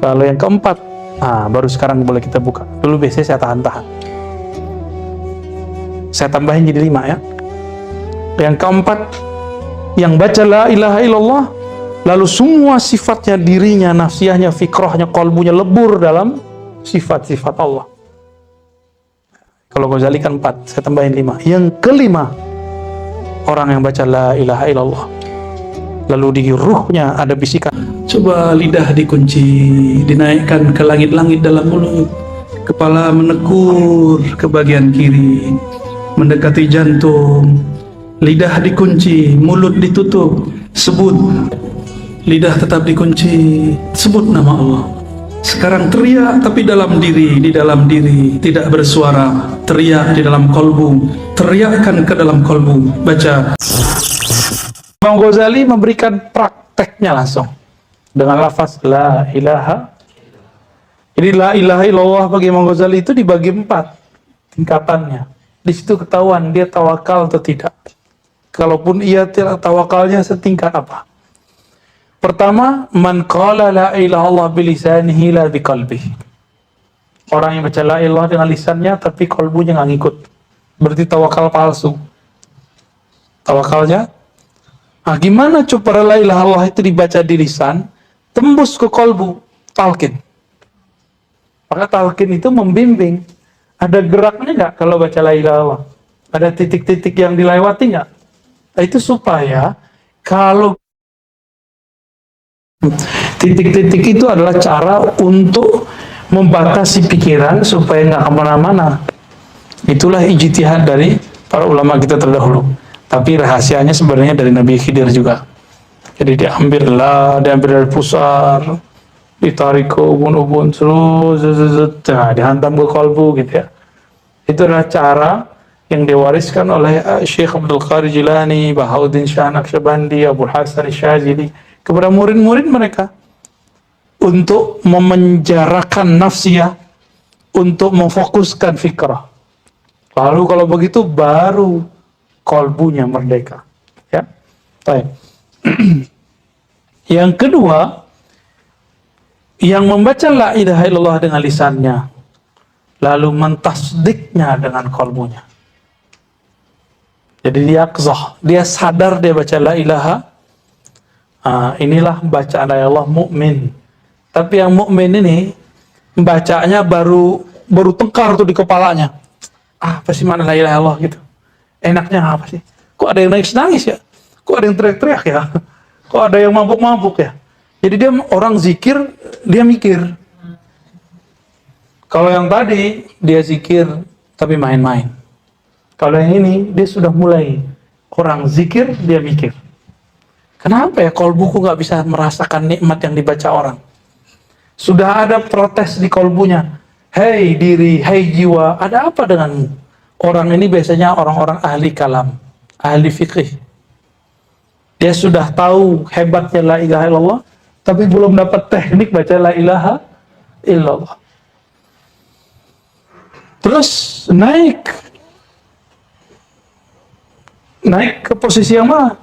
Kalau yang keempat, baru sekarang boleh kita buka. Dulu biasanya saya tahan-tahan. Saya tambahin jadi 5 ya. Yang keempat, yang baca la ilaha illallah, lalu semua sifatnya, dirinya, nafsiyahnya, fikrahnya, qalbunya lebur dalam sifat-sifat Allah. Kalau Ghazali kan 4, saya tambahin 5. Yang kelima, orang yang baca la ilaha illallah, lalu di ruhnya ada bisikan, coba lidah dikunci, dinaikkan ke langit-langit dalam mulut, kepala menekur ke bagian kiri, mendekati jantung, lidah dikunci, mulut ditutup, sebut, lidah tetap dikunci, sebut nama Allah. Sekarang teriak tapi dalam diri, di dalam diri, tidak bersuara, teriak di dalam kolbu, teriakkan ke dalam kolbu, baca. Imam Ghazali memberikan prakteknya langsung dengan lafaz la ilaha. Jadi la ilaha illallah bagi Imam Ghazali itu dibagi 4 tingkatannya. Di situ ketahuan dia tawakal atau tidak. Kalaupun ia tidak tawakalnya setingkat apa. Pertama, man qala la ilaha illallah bilisanihi la biqalbihi. Orang yang baca la ilaha dengan lisannya tapi kalbunya nggak ngikut. Berarti tawakal palsu. Tawakalnya gimana coba la ilaha illallah itu dibaca di lisan, tembus ke kalbu, talqin. Maka talqin itu membimbing. Ada geraknya nggak kalau baca la ilaha illallah? Ada titik-titik yang dilewati nggak? Itu supaya kalau titik-titik itu adalah cara untuk membatasi pikiran supaya nggak kemana-mana. Itulah ijtihad dari para ulama kita terdahulu. Tapi rahasianya sebenarnya dari Nabi Khidir juga. Jadi diambil dari pusar, ditarik ke ubun-ubun, terus dihantam ke kalbu gitu ya. Itu adalah cara yang diwariskan oleh Syekh Abdul Qadir Jilani, Bahauddin Shah Naqsyabandi, Abu Hasan Syazili kepada murid-murid mereka untuk memenjarakan nafsiyah, untuk memfokuskan fikrah. Lalu kalau begitu baru kalbunya merdeka. Ya. Baik. Yang kedua, yang membaca la ilaha illallah dengan lisannya, lalu mentasdiknya dengan kalbunya. Jadi dia qazah, dia sadar dia baca la ilaha. Inilah bacaan la ilaha mukmin. Tapi yang mukmin ini bacanya baru tengkar tuh di kepalanya. Apa sih mana la ilaha illallah gitu? Enaknya apa sih? Kok ada yang nangis-nangis ya? Kok ada yang teriak-teriak ya? Kok ada yang mabuk-mabuk ya? Jadi dia orang zikir, dia mikir. Kalau yang tadi dia zikir tapi main-main. Kalau yang ini dia sudah mulai orang zikir, dia mikir. Kenapa ya kalbuku nggak bisa merasakan nikmat yang dibaca orang? Sudah ada protes di kalbunya. Hei diri, hei jiwa, ada apa denganmu? Orang ini biasanya orang-orang ahli kalam, ahli fikih. Dia sudah tahu hebatnya la ilaha illallah, tapi belum dapat teknik baca la ilaha illallah. Terus naik ke posisi yang mana?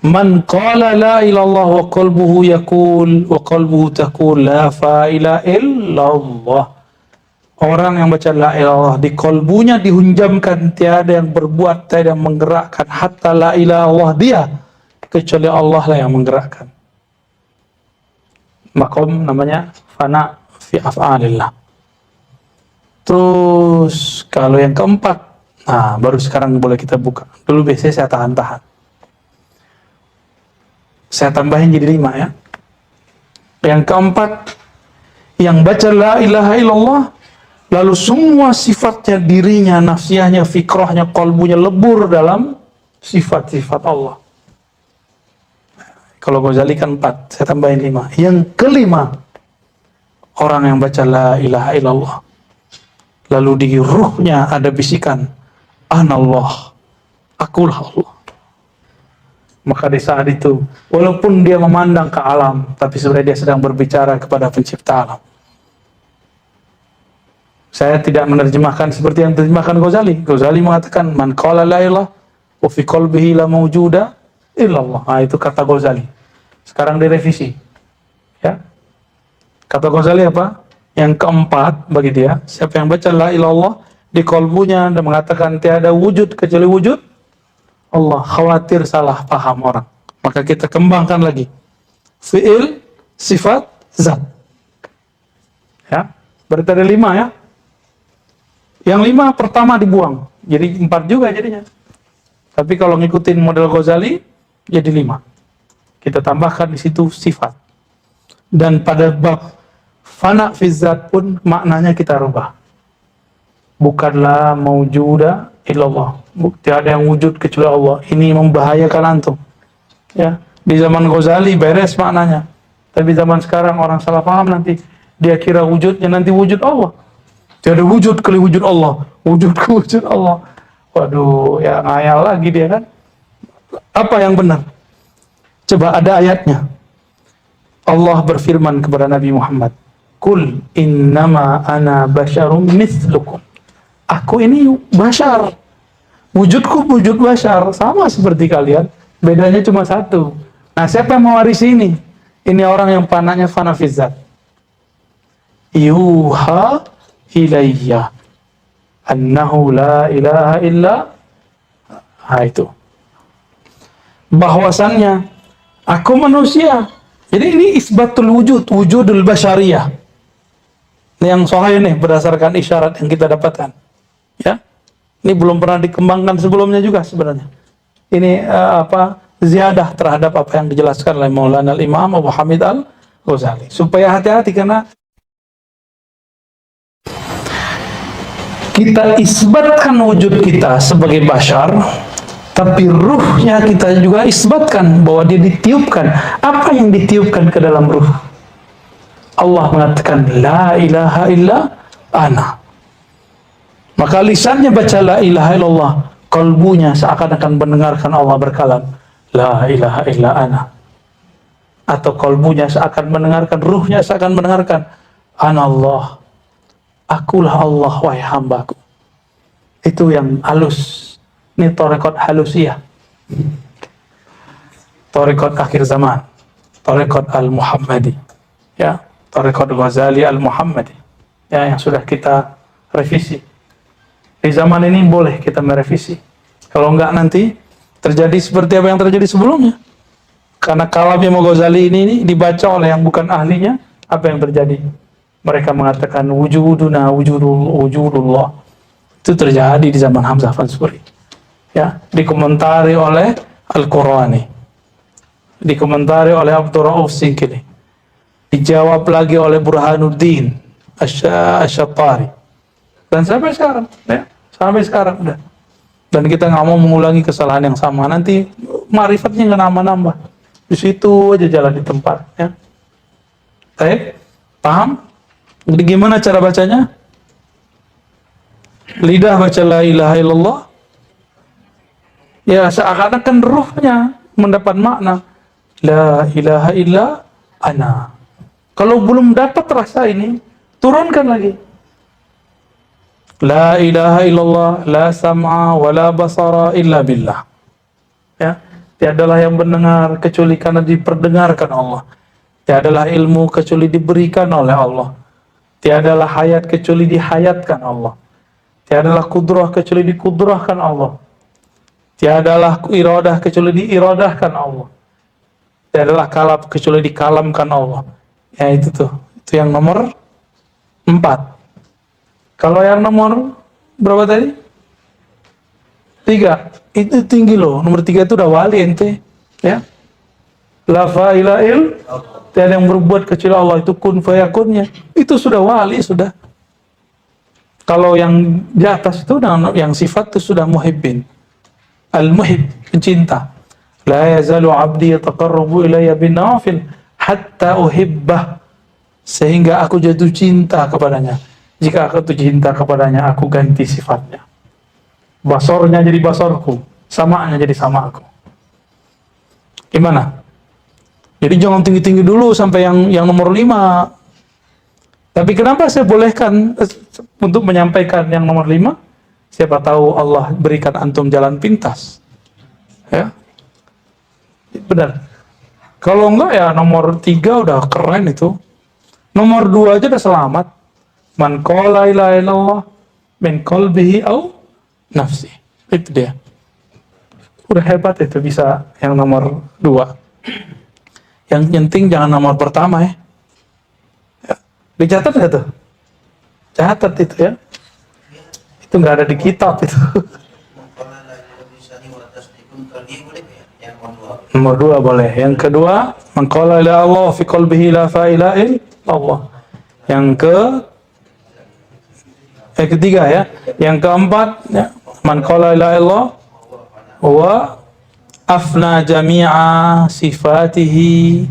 Man qala la ilallah wa qalbuhu yaqul wa qalbuhu taqul la fa'ila illallah. Orang yang baca la ilallah di kalbunya dihunjamkan tiada yang berbuat, tiada yang menggerakkan hatta la ilallah dia kecuali Allah lah yang menggerakkan. Makom namanya fana fi af'alillah. Terus kalau yang keempat, baru sekarang boleh kita buka. Dulu biasanya saya tahan-tahan. Saya tambahin jadi 5 ya. Yang keempat, yang baca la ilaha illallah, lalu semua sifatnya, dirinya, nafsiyahnya, fikrahnya, kalbunya lebur dalam sifat-sifat Allah. Kalau Ghazali kan 4, saya tambahin 5. Yang kelima, orang yang baca la ilaha illallah, lalu di ruhnya ada bisikan, Anallah, akulah Allah. Maka di saat itu, walaupun dia memandang ke alam, tapi sebenarnya dia sedang berbicara kepada pencipta alam. Saya tidak menerjemahkan seperti yang diterjemahkan Ghazali. Ghazali mengatakan, man qala la ilaha wa fi qalbihi la mawjuda illallah. Itu kata Ghazali. Sekarang direvisi. Ya. Kata Ghazali apa? Yang keempat bagi dia, siapa yang baca la ilallah di kolbunya dan mengatakan tiada wujud kecuali wujud Allah, khawatir salah paham orang. Maka kita kembangkan lagi. Fi'il, sifat, zat. Ya, berarti ada 5 ya. Yang 5 pertama dibuang. Jadi 4 juga jadinya. Tapi kalau ngikutin model Ghazali, jadi 5. Kita tambahkan di situ sifat. Dan pada bab fana fi zat pun maknanya kita rubah. Bukanlah maujuda illallah. Tiada yang wujud kecuali Allah. Ini membahayakan antum. Ya, di zaman Ghazali beres maknanya. Tapi zaman sekarang orang salah paham nanti. Dia kira wujudnya nanti wujud Allah. Tiada wujud kecuali wujud Allah. Wujud ke wujud Allah. Waduh, ya ngayal lagi dia kan. Apa yang benar? Coba ada ayatnya. Allah berfirman kepada Nabi Muhammad, "Qul innama ana basyarum mithlukum." Aku ini bashar. Wujudku wujud bashar, sama seperti kalian. Bedanya cuma satu. Nah, siapa yang mewarisi ini? Ini orang yang panahnya fana fi zat. Yuha ilayya annahu la ilaha illa. Itu. Bahwasannya aku manusia. Jadi ini isbatul wujud, wujudul basyariyah. Ini yang sahih nih berdasarkan isyarat yang kita dapatkan. Ya. Ini belum pernah dikembangkan sebelumnya juga sebenarnya. Ini ziyadah terhadap apa yang dijelaskan oleh Maulana Al-Imam Abu Hamid Al-Ghazali. Supaya hati-hati karena kita isbatkan wujud kita sebagai bashar, tapi ruhnya kita juga isbatkan bahwa dia ditiupkan. Apa yang ditiupkan ke dalam ruh? Allah mengatakan la ilaha illa ana. Maka lisannya baca la ilaha illallah, kalbunya seakan-akan mendengarkan Allah berkalam la ilaha illa ana. Atau kalbunya seakan mendengarkan, ruhnya seakan mendengarkan anallah, akulah Allah wahai hambaku. Itu yang halus. Ini tarekat halusiyah, tarekat akhir zaman, tarekat al-Muhammadi, ya, tarekat Ghazali al-Muhammadi, ya, yang sudah kita revisi. Di zaman ini boleh kita merevisi. Kalau enggak nanti terjadi seperti apa yang terjadi sebelumnya. Karena kalamnya Ghazali ini dibaca oleh yang bukan ahlinya, apa yang terjadi? Mereka mengatakan wujuduna wujudullah. Itu terjadi di zaman Hamzah Fansuri. Ya, dikomentari oleh Al-Qurani, dikomentari oleh Abdul Rauf Singkili, dijawab lagi oleh Burhanuddin Asy-Syattari, dan sampai sekarang, ya, sampai sekarang udah. Dan kita nggak mau mengulangi kesalahan yang sama, nanti ma'rifatnya nggak nambah-nambah, di situ aja jalan di tempat, ya. Baik, paham? Jadi gimana cara bacanya? Lidah baca la ilaha illallah. Ya, seakan-akan ruhnya mendapat makna la ilaha illa ana. Kalau belum dapat rasa ini, turunkan lagi. La ilaha illallah, la sam'a wa la basara illa billah. Ya, tiadalah yang mendengar kecuali karena diperdengarkan Allah. Tiadalah ilmu kecuali diberikan oleh Allah. Tiadalah hayat kecuali dihayatkan Allah. Tiadalah kudrah kecuali dikudrahkan Allah. Tiadalah iradah kecuali diiradahkan Allah. Tiadalah kalam kecuali dikalamkan Allah. Ya itu tuh. Itu yang nomor 4. Kalau yang nomor berapa tadi? 3. Itu tinggi loh. Nomor 3 itu udah wali ente. Ya. La fa'ila'il. Tiada yang berbuat kecuali Allah. Itu kun fayakunnya. Itu sudah wali, sudah. Kalau yang di atas itu, yang sifat itu sudah muhibbin. Al-muhib, pencinta. La yazalu abdi yataqarrabu ilayya bin nawafil hatta uhibbah. Sehingga aku jatuh cinta kepadanya. Jika aku jatuh cinta kepadanya, aku ganti sifatnya. Basornya jadi basorku, samanya jadi samaku. Gimana? Jadi jangan tinggi-tinggi dulu sampai yang nomor 5. Tapi kenapa saya bolehkan untuk menyampaikan yang nomor 5? Siapa tahu Allah berikan antum jalan pintas. Ya. Benar. Kalau enggak ya nomor 3 udah keren itu. Nomor 2 aja udah selamat. Man qala la ilaha illallah min qalbihi au nafsi. Itu dia. Udah hebat itu bisa yang nomor 2. Yang penting jangan nomor pertama ya. Dicatat nggak tuh? Catat itu ya. Itu nggak ada di kitab itu. Nomor 2 boleh. Yang kedua, man qala la Allah fi qalbihi la ilaha illallah. Yang ketiga ya. Yang keempat ya, man qala la ilaha illallah wa afna jami'a sifatihi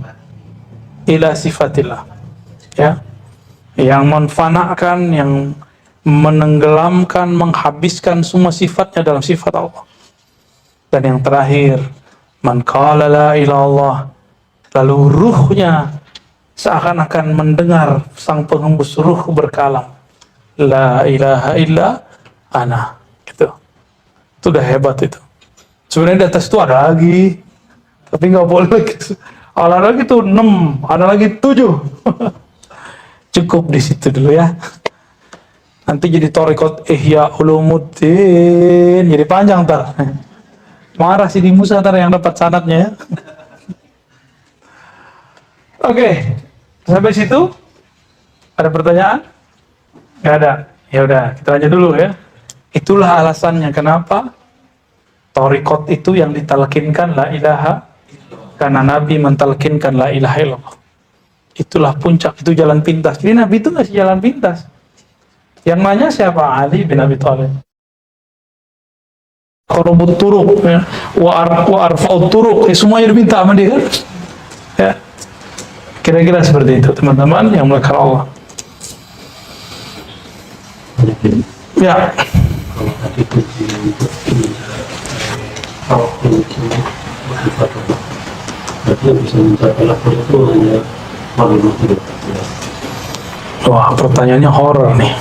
ila sifatillah. Ya. Yang menfanakan, yang menenggelamkan, menghabiskan semua sifatnya dalam sifat Allah. Dan yang terakhir, man qala la ilaha illallah, lalu ruhnya seakan-akan mendengar sang pengembus ruh berkalam, la ilaha illa ana. Gitu. Itu udah hebat itu. Sebenarnya di atas itu ada lagi, tapi nggak boleh lagi. Ada lagi tuh 6, ada lagi 7. Cukup di situ dulu ya. Nanti jadi Thariqat Ihya Ulumuddin, jadi panjang ntar. Marah si di Musa ntar yang dapat sanadnya ya. Oke, sampai situ ada pertanyaan? Nggak ada. Ya udah, kita lanjut dulu ya. Itulah alasannya kenapa Thariqat itu yang ditalkinkan la ilaha, karena Nabi mentalkinkan la ilaha illallah. Itulah puncak, itu jalan pintas. Jadi Nabi itu ngasih jalan pintas. Yang nanya siapa? Ali bin Abi Thalib. Qarabut turuq ya, wa arfa'ut turuq, semuanya diminta sama dia kan? Ya. Kira-kira seperti itu teman-teman yang melakukan Allah. Ya. Wah, pertanyaannya horor nih.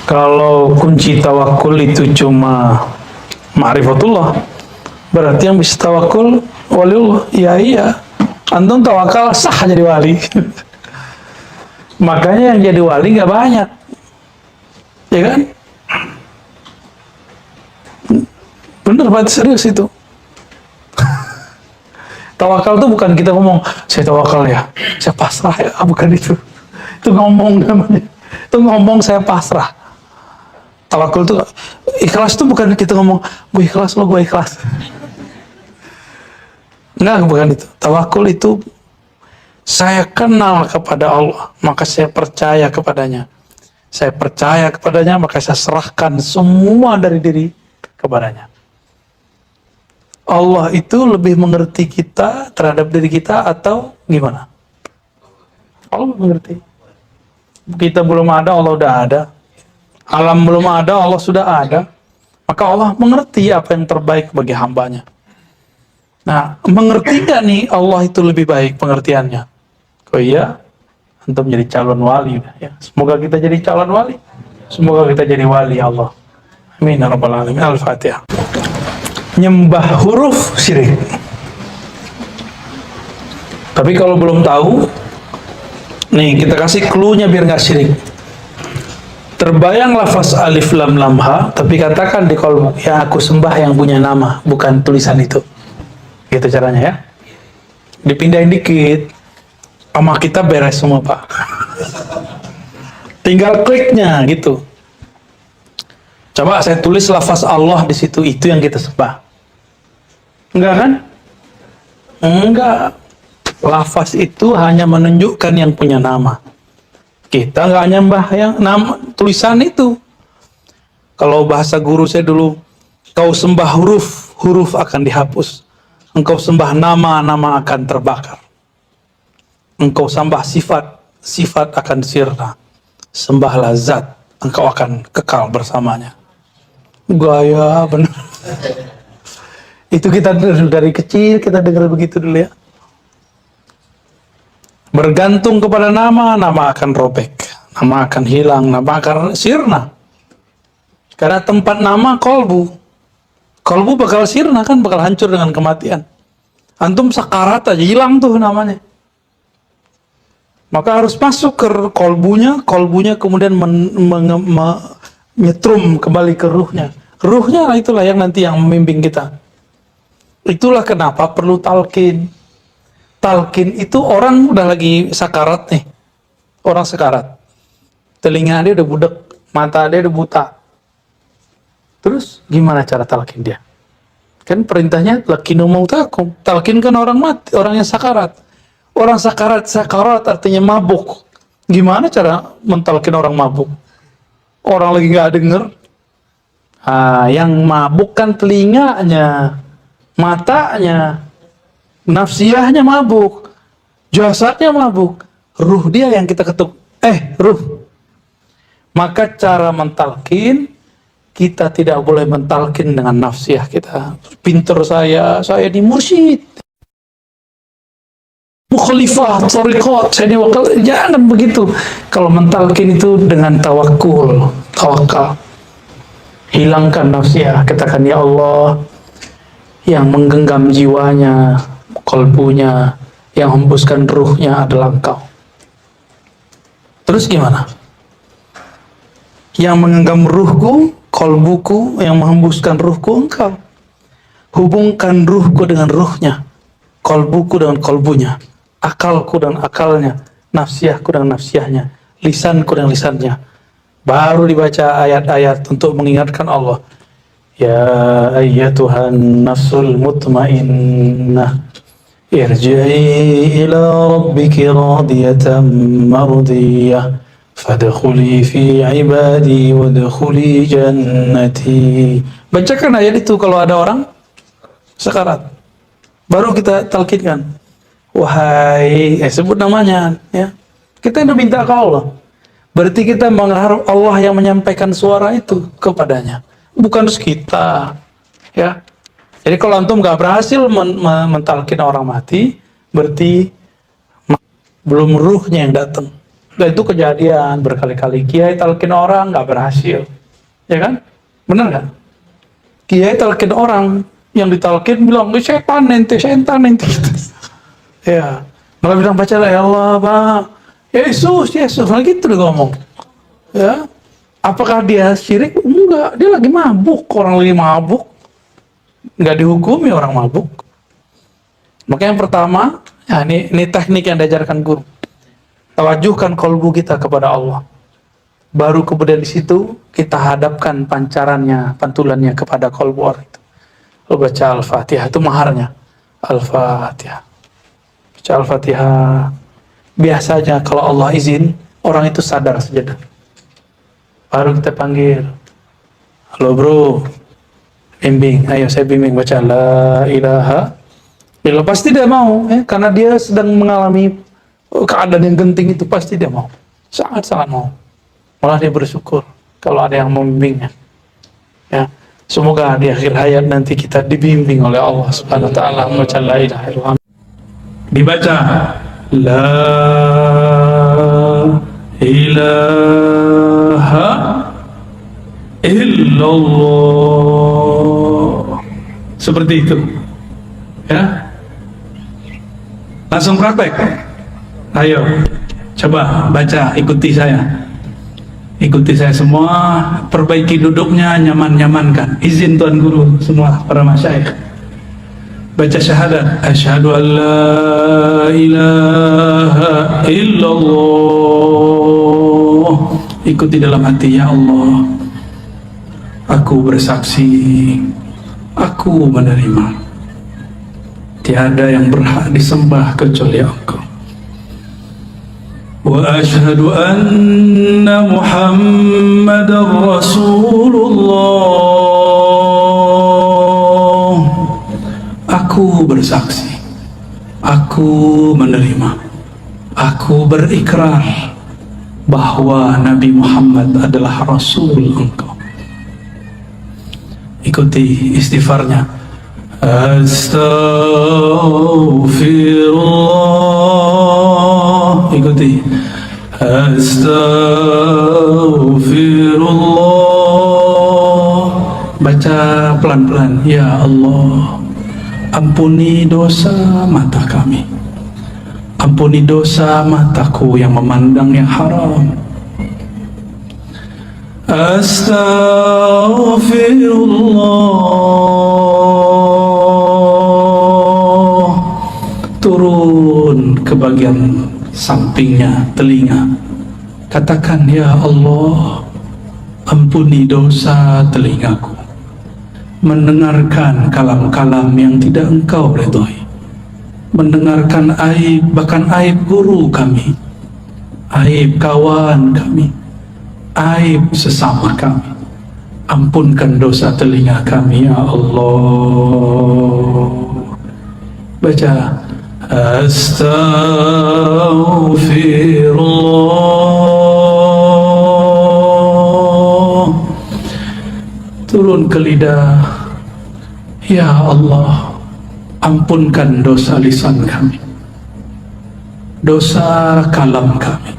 Kalau kunci tawakul itu cuma ma'rifatullah, berarti yang bisa tawakul waliullah. Iya. Antum tawakal sah jadi wali. Makanya yang jadi wali nggak banyak, ya kan? Bener banget, serius itu. Tawakal itu bukan kita ngomong, saya tawakal ya, saya pasrah ya, bukan itu. Itu ngomong namanya. Itu ngomong saya pasrah. Tawakul itu, ikhlas itu bukan kita ngomong, gue ikhlas lo, gue ikhlas. Enggak, bukan itu. Tawakul itu, saya kenal kepada Allah, maka saya percaya kepadanya. Saya percaya kepadanya, maka saya serahkan semua dari diri kepadanya. Allah itu lebih mengerti kita terhadap diri kita atau gimana? Allah mengerti. Kita belum ada, Allah udah ada. Alam belum ada, Allah sudah ada. Maka Allah mengerti apa yang terbaik bagi hambanya. Nah, mengerti gak nih Allah itu lebih baik pengertiannya? Oh iya, untuk menjadi calon wali. Ya. Semoga kita jadi calon wali. Semoga kita jadi wali Allah. Amin ya rabbal alamin. Al-Fatihah. Nyembah huruf syirik. Tapi kalau belum tahu, nih kita kasih clue-nya biar nggak syirik. Terbayang lafaz alif lam lam ha, tapi katakan di kolom, ya aku sembah yang punya nama, bukan tulisan itu. Gitu caranya ya. Dipindahin dikit, sama kita beres semua Pak. Tinggal kliknya gitu. Coba saya tulis lafaz Allah di situ, itu yang kita sembah. Enggak kan? Enggak. Lafaz itu hanya menunjukkan yang punya nama. Kita nggak nyembah yang nama tulisan itu. Kalau bahasa guru saya dulu, kau sembah huruf, huruf akan dihapus. Engkau sembah nama, nama akan terbakar. Engkau sembah sifat, sifat akan sirna. Sembahlah zat, engkau akan kekal bersamanya. Gaya benar. Itu kita dari kecil kita dengar begitu dulu ya. Bergantung kepada nama, nama akan robek, nama akan hilang, nama akan sirna. Karena tempat nama kolbu, kolbu bakal sirna kan, bakal hancur dengan kematian. Antum sakarat aja hilang tuh namanya. Maka harus masuk ke kolbunya kemudian menyetrum kembali ke ruhnya. Ruhnya itulah yang nanti yang membimbing kita. Itulah kenapa perlu talqin. Talqin itu orang udah lagi sakarat nih. Orang sekarat. Telinga dia udah budek, mata dia udah buta. Terus gimana cara talqin dia? Kan perintahnya lakinu mautakum. Talqin kan orang mati, orang yang sakarat. Orang sakarat artinya mabuk. Gimana cara mentalkin orang mabuk? Orang lagi nggak denger. Yang mabuk kan telinganya, matanya, nafsiyahnya mabuk, jasadnya mabuk, ruh dia yang kita ketuk. Ruh. Maka cara mentalkin, kita tidak boleh mentalkin dengan nafsiyah kita. Pinter saya di mursyid. Mukhalifah, tariqat, jangan begitu. Kalau mentalkin itu dengan tawakal. Hilangkan nafsiyah, katakan ya Allah, yang menggenggam jiwanya, kolbunya, yang hembuskan ruhnya adalah Engkau. Terus gimana? Yang menggenggam ruhku, kolbuku, yang menghembuskan ruhku Engkau. Hubungkan ruhku dengan ruhnya, kolbuku dengan kolbunya, akalku dan akalnya, nafsiyahku dan nafsiyahnya, lisanku dan lisannya. Baru dibaca ayat-ayat untuk mengingatkan Allah. Ya ayyatuhan nafsul mutmainnah, irji'i ila rabbiki radiyatan mardiyah, fadkhuli fi ibadi wadkhuli jannati. Bacakan ayat itu kalau ada orang sekarat. Baru kita talqinkan. Wahai, sebut namanya, ya. Kita udah minta ke Allah. Berarti kita mengharap Allah yang menyampaikan suara itu kepadanya, bukan kita, ya. Jadi kalau antum nggak berhasil mentalkin orang mati, berarti belum ruhnya yang datang. Dan itu kejadian berkali-kali. Kiai talkin orang nggak berhasil, ya kan? Benar nggak? Kiai talkin orang, yang ditalkin bilang, setan ente. Ya, malah bilang baca la ya Allah, Pak. Yesus, nah gitu dia ngomong. Ya, apakah dia syirik? Enggak, dia lagi mabuk. Orang lagi mabuk, nggak dihukumi orang mabuk. Maka yang pertama, ya ini teknik yang diajarkan guru. Tawajuhkan kolbu kita kepada Allah. Baru kemudian di situ kita hadapkan pancarannya, pantulannya kepada kolbu orang itu. Lalu baca Al-Fatihah, itu maharnya. Al-Fatihah. Baca Al-Fatihah. Biasanya kalau Allah izin, orang itu sadar saja. Baru kita panggil. Halo bro, bimbing. Ayo saya bimbing baca la ilaha. Ya pasti dia mau, ya, karena dia sedang mengalami keadaan yang genting itu, pasti dia mau. Sangat-sangat mau. Malah dia bersyukur kalau ada yang membimbingnya. Ya. Semoga di akhir hayat nanti kita dibimbing oleh Allah Subhanahu wa taala membaca la ilaha illallah. Dibaca la ilaha illallah. Seperti itu. Ya. Langsung praktek. Ayo, coba baca, ikuti saya. Ikuti saya semua, perbaiki duduknya, nyaman-nyamankan. Izin Tuan Guru semua para masyayikh. Baca syahadat, asyhadu an la ilaha illallah. Ikuti dalam hati, ya Allah, aku bersaksi, aku menerima. Tiada yang berhak disembah kecuali Engkau. Wa asyhadu anna Muhammadar Rasulullah. Aku bersaksi, aku menerima, aku berikrar bahwa Nabi Muhammad adalah Rasul Engkau. Ikuti istighfarnya. Astaghfirullah. Ikuti. Astaghfirullah. Baca pelan-pelan. Ya Allah, ampuni dosa mata kami, Ampuni dosa mataku yang memandang yang haram. Astaghfirullah. Turun ke bagian sampingnya telinga. Katakan, ya Allah, ampuni dosa telingaku, mendengarkan kalam-kalam yang tidak Engkau ridhoi, mendengarkan aib, bahkan aib guru kami, aib kawan kami, aib sesama kami. Ampunkan dosa telinga kami, ya Allah. Baca, astaghfirullah. Turun ke lidah, ya Allah, ampunkan dosa lisan kami, dosa kalam kami.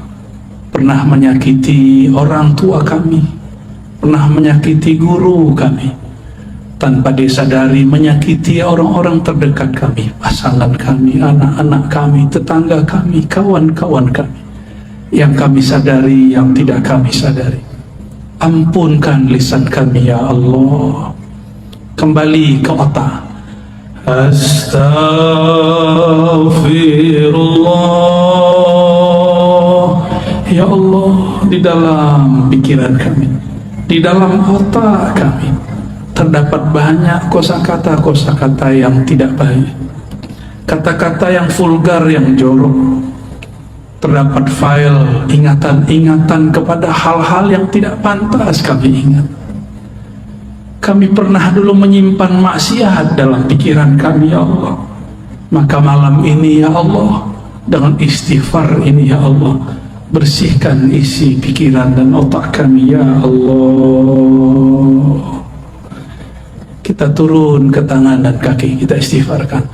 Pernah menyakiti orang tua kami, pernah menyakiti guru kami, tanpa disadari menyakiti orang-orang terdekat kami, pasangan kami, anak-anak kami, tetangga kami, kawan-kawan kami, yang kami sadari, yang tidak kami sadari. Ampunkan lisan kami, ya Allah. Kembali ke otak. Astaghfirullah. Ya Allah, di dalam pikiran kami, di dalam otak kami, terdapat banyak kosakata-kosakata yang tidak baik, kata-kata yang vulgar, yang jorok. Terdapat file ingatan-ingatan kepada hal-hal yang tidak pantas kami ingat. Kami pernah dulu menyimpan maksiat dalam pikiran kami, ya Allah. Maka malam ini, ya Allah, dengan istighfar ini, ya Allah, bersihkan isi pikiran dan otak kami, ya Allah. Kita turun ke tangan dan kaki, kita istighfarkan.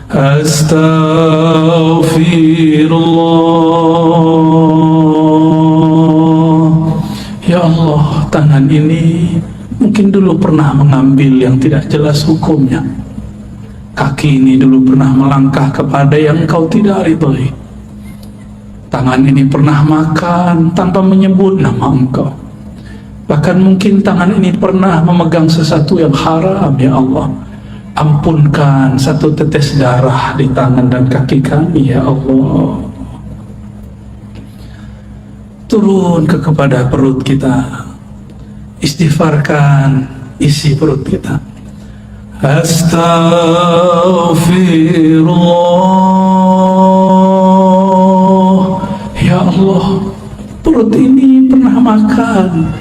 Astaghfirullah. Ya Allah, tangan ini mungkin dulu pernah mengambil yang tidak jelas hukumnya. Kaki ini dulu pernah melangkah kepada yang Engkau tidak ridhoi. Tangan ini pernah makan tanpa menyebut nama Engkau. Bahkan mungkin tangan ini pernah memegang sesuatu yang haram, ya Allah. Ampunkan satu tetes darah di tangan dan kaki kami, ya Allah. Turun kepada perut kita, istighfarkan isi perut kita. Astaghfirullah. Ya Allah, perut ini pernah makan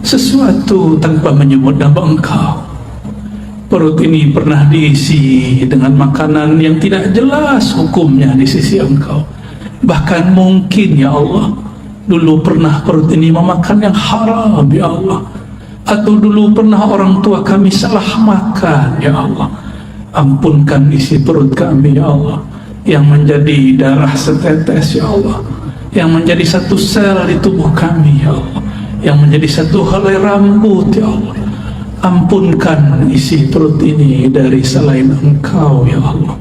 sesuatu tanpa menyebut nama Engkau. Perut ini pernah diisi dengan makanan yang tidak jelas hukumnya di sisi Engkau. Bahkan mungkin, ya Allah, dulu pernah perut ini memakan yang haram, ya Allah. Atau dulu pernah orang tua kami salah makan, ya Allah. Ampunkan isi perut kami, ya Allah, yang menjadi darah setetes, ya Allah, yang menjadi satu sel di tubuh kami, ya Allah, yang menjadi satu helai rambut, ya Allah. Ampunkan isi perut ini dari selain Engkau, ya Allah.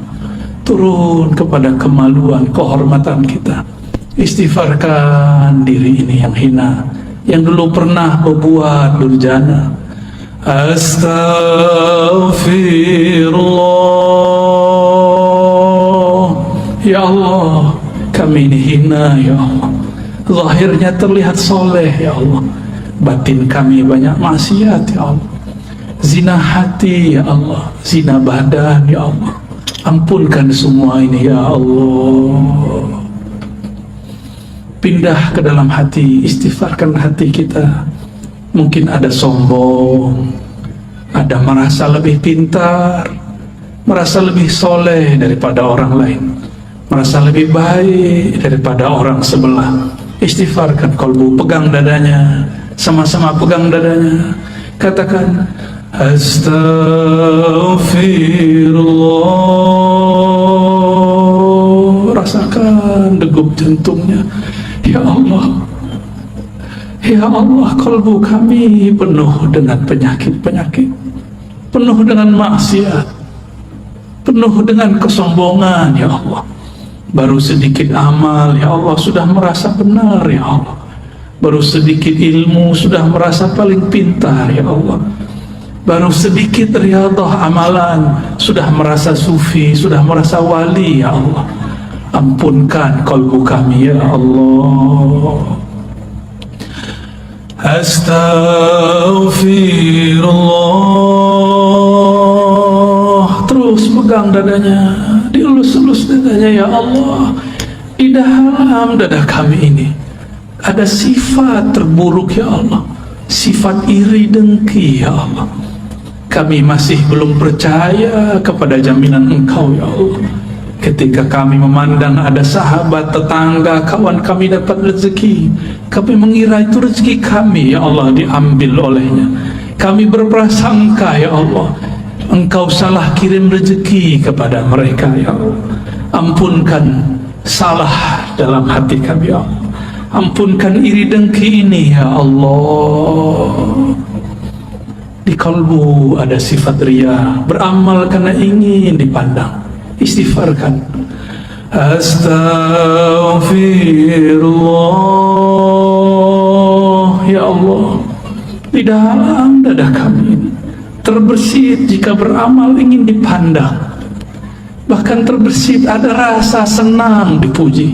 Turun kepada kemaluan, kehormatan kita. Istighfarkan diri ini yang hina, yang dulu pernah berbuat durjana. Astaghfirullah. Ya Allah, kami ini hina, ya Allah. Zahirnya terlihat soleh, ya Allah. Batin kami banyak maksiat, ya Allah. Zina hati, ya Allah. Zina badan, ya Allah. Ampunkan semua ini, ya Allah. Pindah ke dalam hati, istighfarkan hati kita. Mungkin ada sombong, ada merasa lebih pintar, merasa lebih soleh daripada orang lain, merasa lebih baik daripada orang sebelah. Istighfarkan kalbu, pegang dadanya, sama-sama pegang dadanya. Katakan, astaghfirullah. Rasakan degup jantungnya. Ya Allah, ya Allah, kalbu kami penuh dengan penyakit-penyakit, penuh dengan maksiat, penuh dengan kesombongan, ya Allah. Baru sedikit amal, ya Allah, sudah merasa benar, ya Allah. Baru sedikit ilmu, sudah merasa paling pintar, ya Allah. Baru sedikit riyadhah amalan, sudah merasa sufi, sudah merasa wali, ya Allah. Ampunkan qalbu kami, ya Allah. Astaghfirullah. Terus pegang dadanya, dielus-elus dadanya, ya Allah. Di dalam dada kami ini ada sifat terburuk, ya Allah. Sifat iri dengki, ya Allah. Kami masih belum percaya kepada jaminan Engkau, ya Allah. Ketika kami memandang ada sahabat, tetangga, kawan kami dapat rezeki, kami mengira itu rezeki kami, ya Allah, diambil olehnya. Kami berprasangka, ya Allah, Engkau salah kirim rezeki kepada mereka, ya Allah. Ampunkan salah dalam hati kami, ya Allah. Ampunkan iri dengki ini, ya Allah. Di kalbu ada sifat riya, beramal karena ingin dipandang. Istighfarkan. Astaghfirullah, ya Allah. Di dalam dada kami terbersit jika beramal ingin dipandang. Bahkan terbersit ada rasa senang dipuji,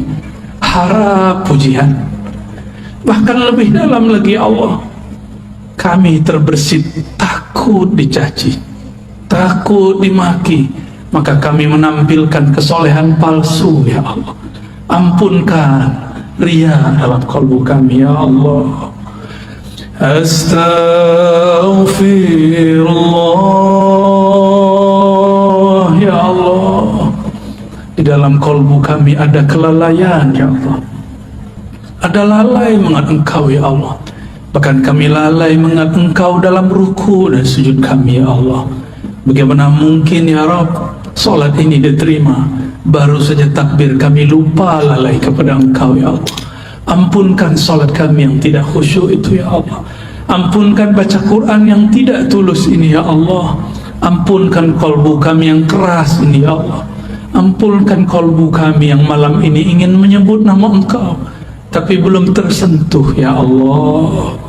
harap pujian. Bahkan lebih dalam lagi, ya Allah, kami terbersit takut dicaci, takut dimaki. Maka kami menampilkan kesolehan palsu, ya Allah. Ampunkan riya dalam kalbu kami, ya Allah. Astaghfirullah, ya Allah. Di dalam kalbu kami ada kelalaian, ya Allah. Ada lalai mengingat Engkau, ya Allah. Bahkan kami lalai mengingat Engkau dalam ruku dan sujud kami, ya Allah. Bagaimana mungkin, ya Rabb, solat ini diterima? Baru saja takbir kami lupa lalai kepada Engkau, ya Allah. Ampunkan solat kami yang tidak khusyuk itu, ya Allah. Ampunkan baca Quran yang tidak tulus ini, ya Allah. Ampunkan kolbu kami yang keras ini, ya Allah. Ampunkan kolbu kami yang malam ini ingin menyebut nama Engkau tapi belum tersentuh, ya Allah.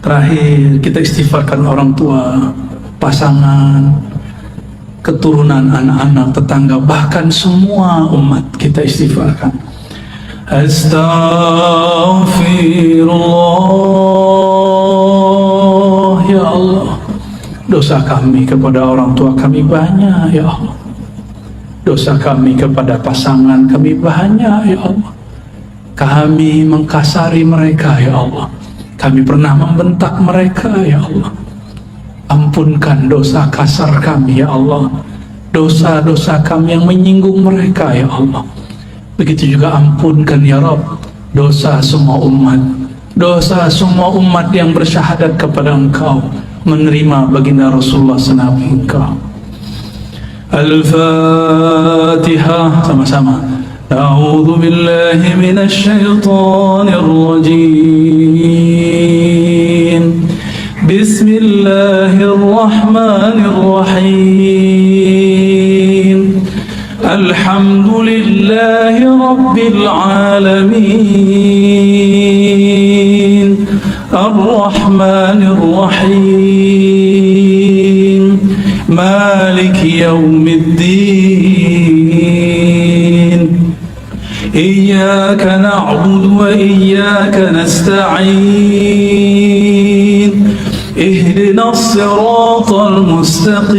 Terakhir, kita istighfarkan orang tua, pasangan, keturunan, anak-anak, tetangga, bahkan semua umat kita istighfarkan. Astaghfirullah, ya Allah. Dosa kami kepada orang tua kami banyak, ya Allah. Dosa kami kepada pasangan kami banyak, ya Allah. Kami mengkasari mereka, ya Allah. Kami pernah membentak mereka, ya Allah. Ampunkan dosa kasar kami, ya Allah. Dosa-dosa kami yang menyinggung mereka, ya Allah. Begitu juga ampunkan, ya Rabb, dosa semua umat. Dosa semua umat yang bersyahadat kepada Engkau, menerima baginda Rasulullah senabi Engkau. Al-Fatihah, sama-sama. A'udzu billahi minasy syaithanir rajim. Bismillahirrahmanirrahim. Alhamdulillahi rabbil alamin. Ar-Rahmanir Rahim. Maliki yaumiddin. Iyyaka na'budu wa iyyaka nasta'in. Ihdinas siratal mustaqim.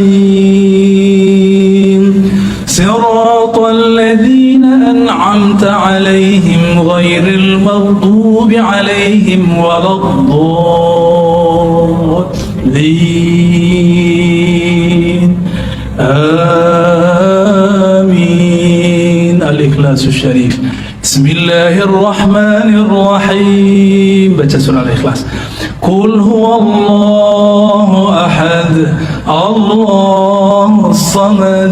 Siratal ladzina an'amta 'alaihim ghairil maghdubi 'alaihim waladdallin. Amin. Al-Ikhlasus Syarif. Bismillahirrahmanirrahim. Baca surah Al-Ikhlas. Qul huwallahu ahad, Allahus samad,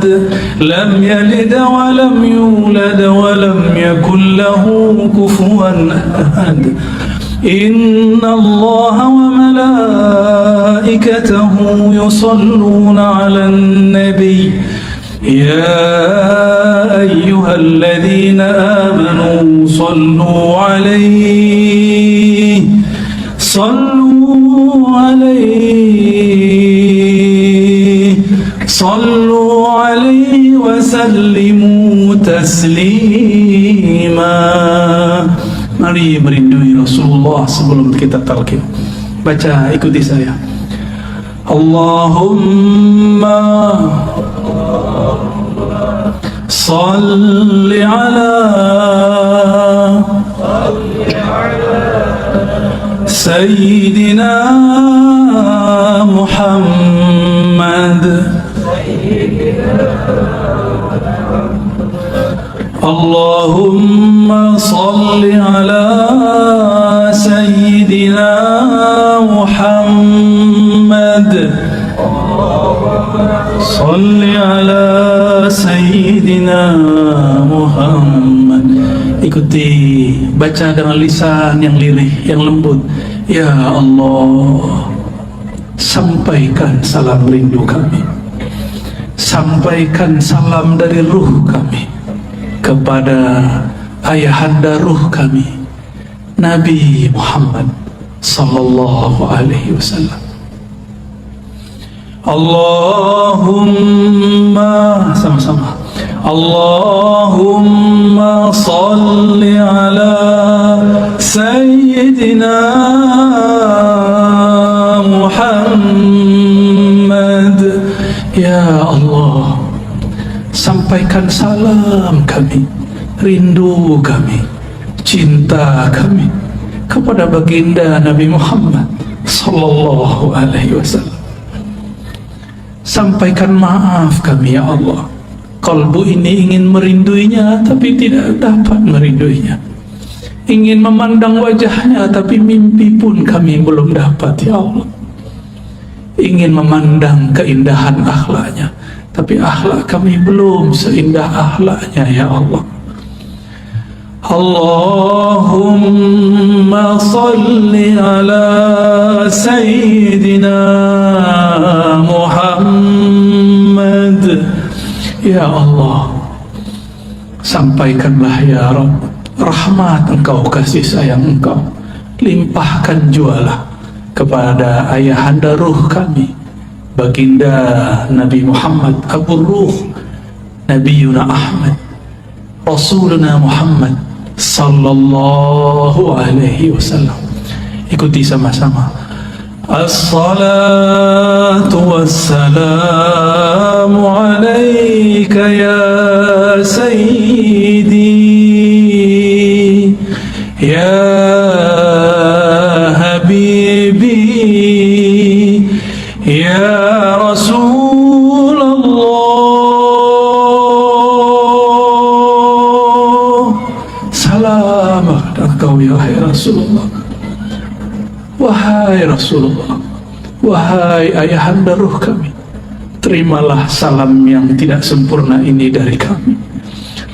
lam yalid wa lam yulad wa lam yakul lahu kufuwan ahad. Inna Allaha wa malaikatahu yusalluna 'alan nabiy. يا أيها الذين آمنوا صلوا عليه وسلموا تسليما. Mari merindui Rasulullah sebelum kita talqin. Baca, ikuti saya. Allahumma salli ala Sayyidina Muhammad. Allahumma salli ala Sayyidina Muhammad. Salli ala Sayyidina Muhammad. Ikuti, baca dengan lisan yang lirih, yang lembut. Ya Allah, sampaikan salam rindu kami, sampaikan salam dari ruh kami kepada ayahanda ruh kami, Nabi Muhammad sallallahu alaihi wasallam. Allahumma, sama-sama, Allahumma salli ala Sayyidina Muhammad. Ya Allah, sampaikan salam kami, rindu kami, cinta kami kepada baginda Nabi Muhammad sallallahu alaihi wasallam. Sampaikan maaf kami ya Allah, kalbu ini ingin merinduinya tapi tidak dapat merinduinya, ingin memandang wajahnya tapi mimpi pun kami belum dapat ya Allah, ingin memandang keindahan akhlaknya tapi akhlak kami belum seindah akhlaknya ya Allah. Allahumma salli ala Sayyidina Muhammad. Ya Allah, sampaikanlah ya Rabb rahmat Engkau, kasih sayang Engkau, limpahkan jualah kepada ayahanda ruh kami, baginda Nabi Muhammad, Abu Ruh, Nabiyuna Ahmad, Rasuluna Muhammad sallallahu alaihi wasallam. Ikuti sama-sama. As-salatu wassalamu alaika ya sayyidi ya habibi ya wahai Rasulullah, wahai Rasulullah, wahai ayahanda ruh kami, terimalah salam yang tidak sempurna ini dari kami,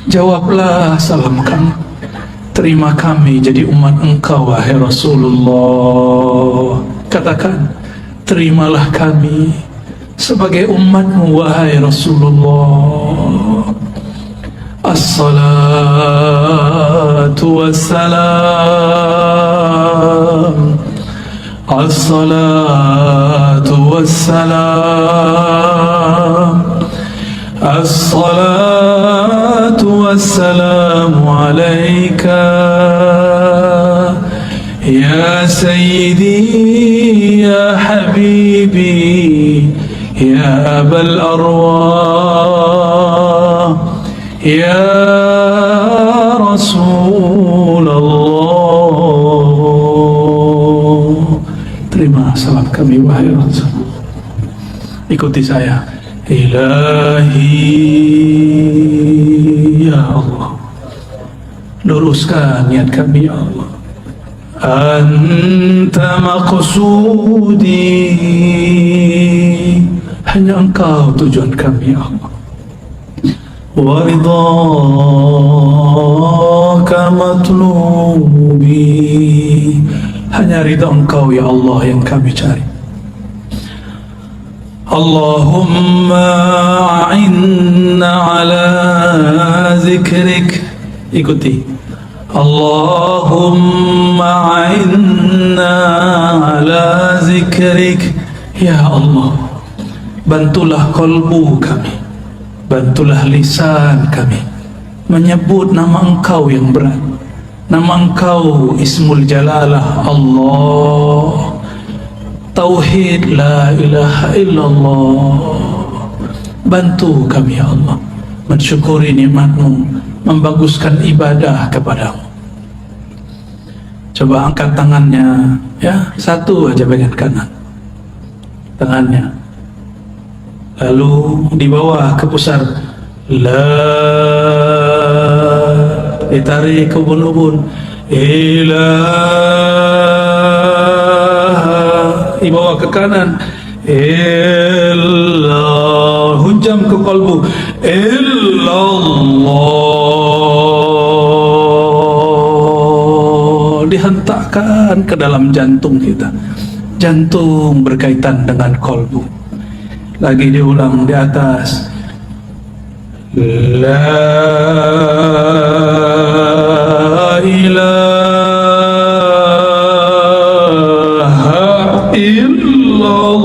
jawablah salam kami, terima kami jadi umat Engkau wahai Rasulullah. Katakan, terimalah kami sebagai umatmu wahai Rasulullah. As-salatu wassalam, as-salatu wassalam, as-salatu wassalamu alaika ya sayyidi ya habibi ya abal arwah ya Rasulullah. Terima salam kami wahai Rasul. Ikuti saya. Ilahi ya Allah, luruskan niat kami ya Allah. Anta maqsudi, hanya Engkau tujuan kami ya Allah. Waridhaka matlubi, hanya ridha Engkau ya Allah yang kami cari. Allahumma a'inna ala zikrik. Ikuti. Allahumma a'inna ala zikrik. Ya Allah, bantulah kalbu kami, bantulah lisan kami menyebut nama Engkau yang berat, nama Engkau Ismul Jalalah Allah, Tauhid la ilaha illallah. Bantu kami ya Allah mensyukuri nikmat-Mu, membaguskan ibadah kepadamu. Coba angkat tangannya, ya, satu aja bagian kanan tangannya, lalu di bawah ke pusar, ditarik ke ubun-ubun, ilaha, dibawa ke kanan, illallah, hujam ke kalbu, illallah, dihentakkan ke dalam jantung kita. Jantung berkaitan dengan kalbu. Lagi diulang di atas, la ilaha illallah,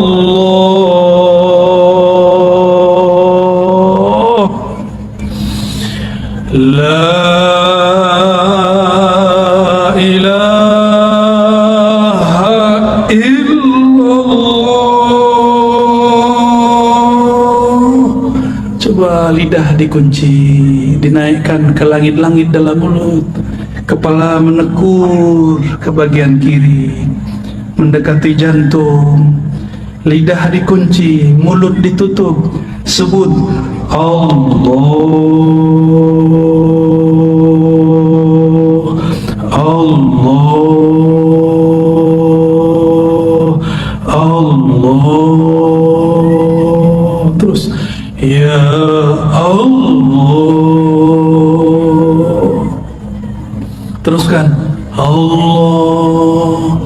la ilaha illallah. Coba lidah dikunci, dinaikkan ke langit-langit dalam mulut, kepala menekur ke bagian kiri, mendekati jantung, lidah dikunci, mulut ditutup, sebut Allah, Allah, Allah, terus ya Allah, teruskan Allah,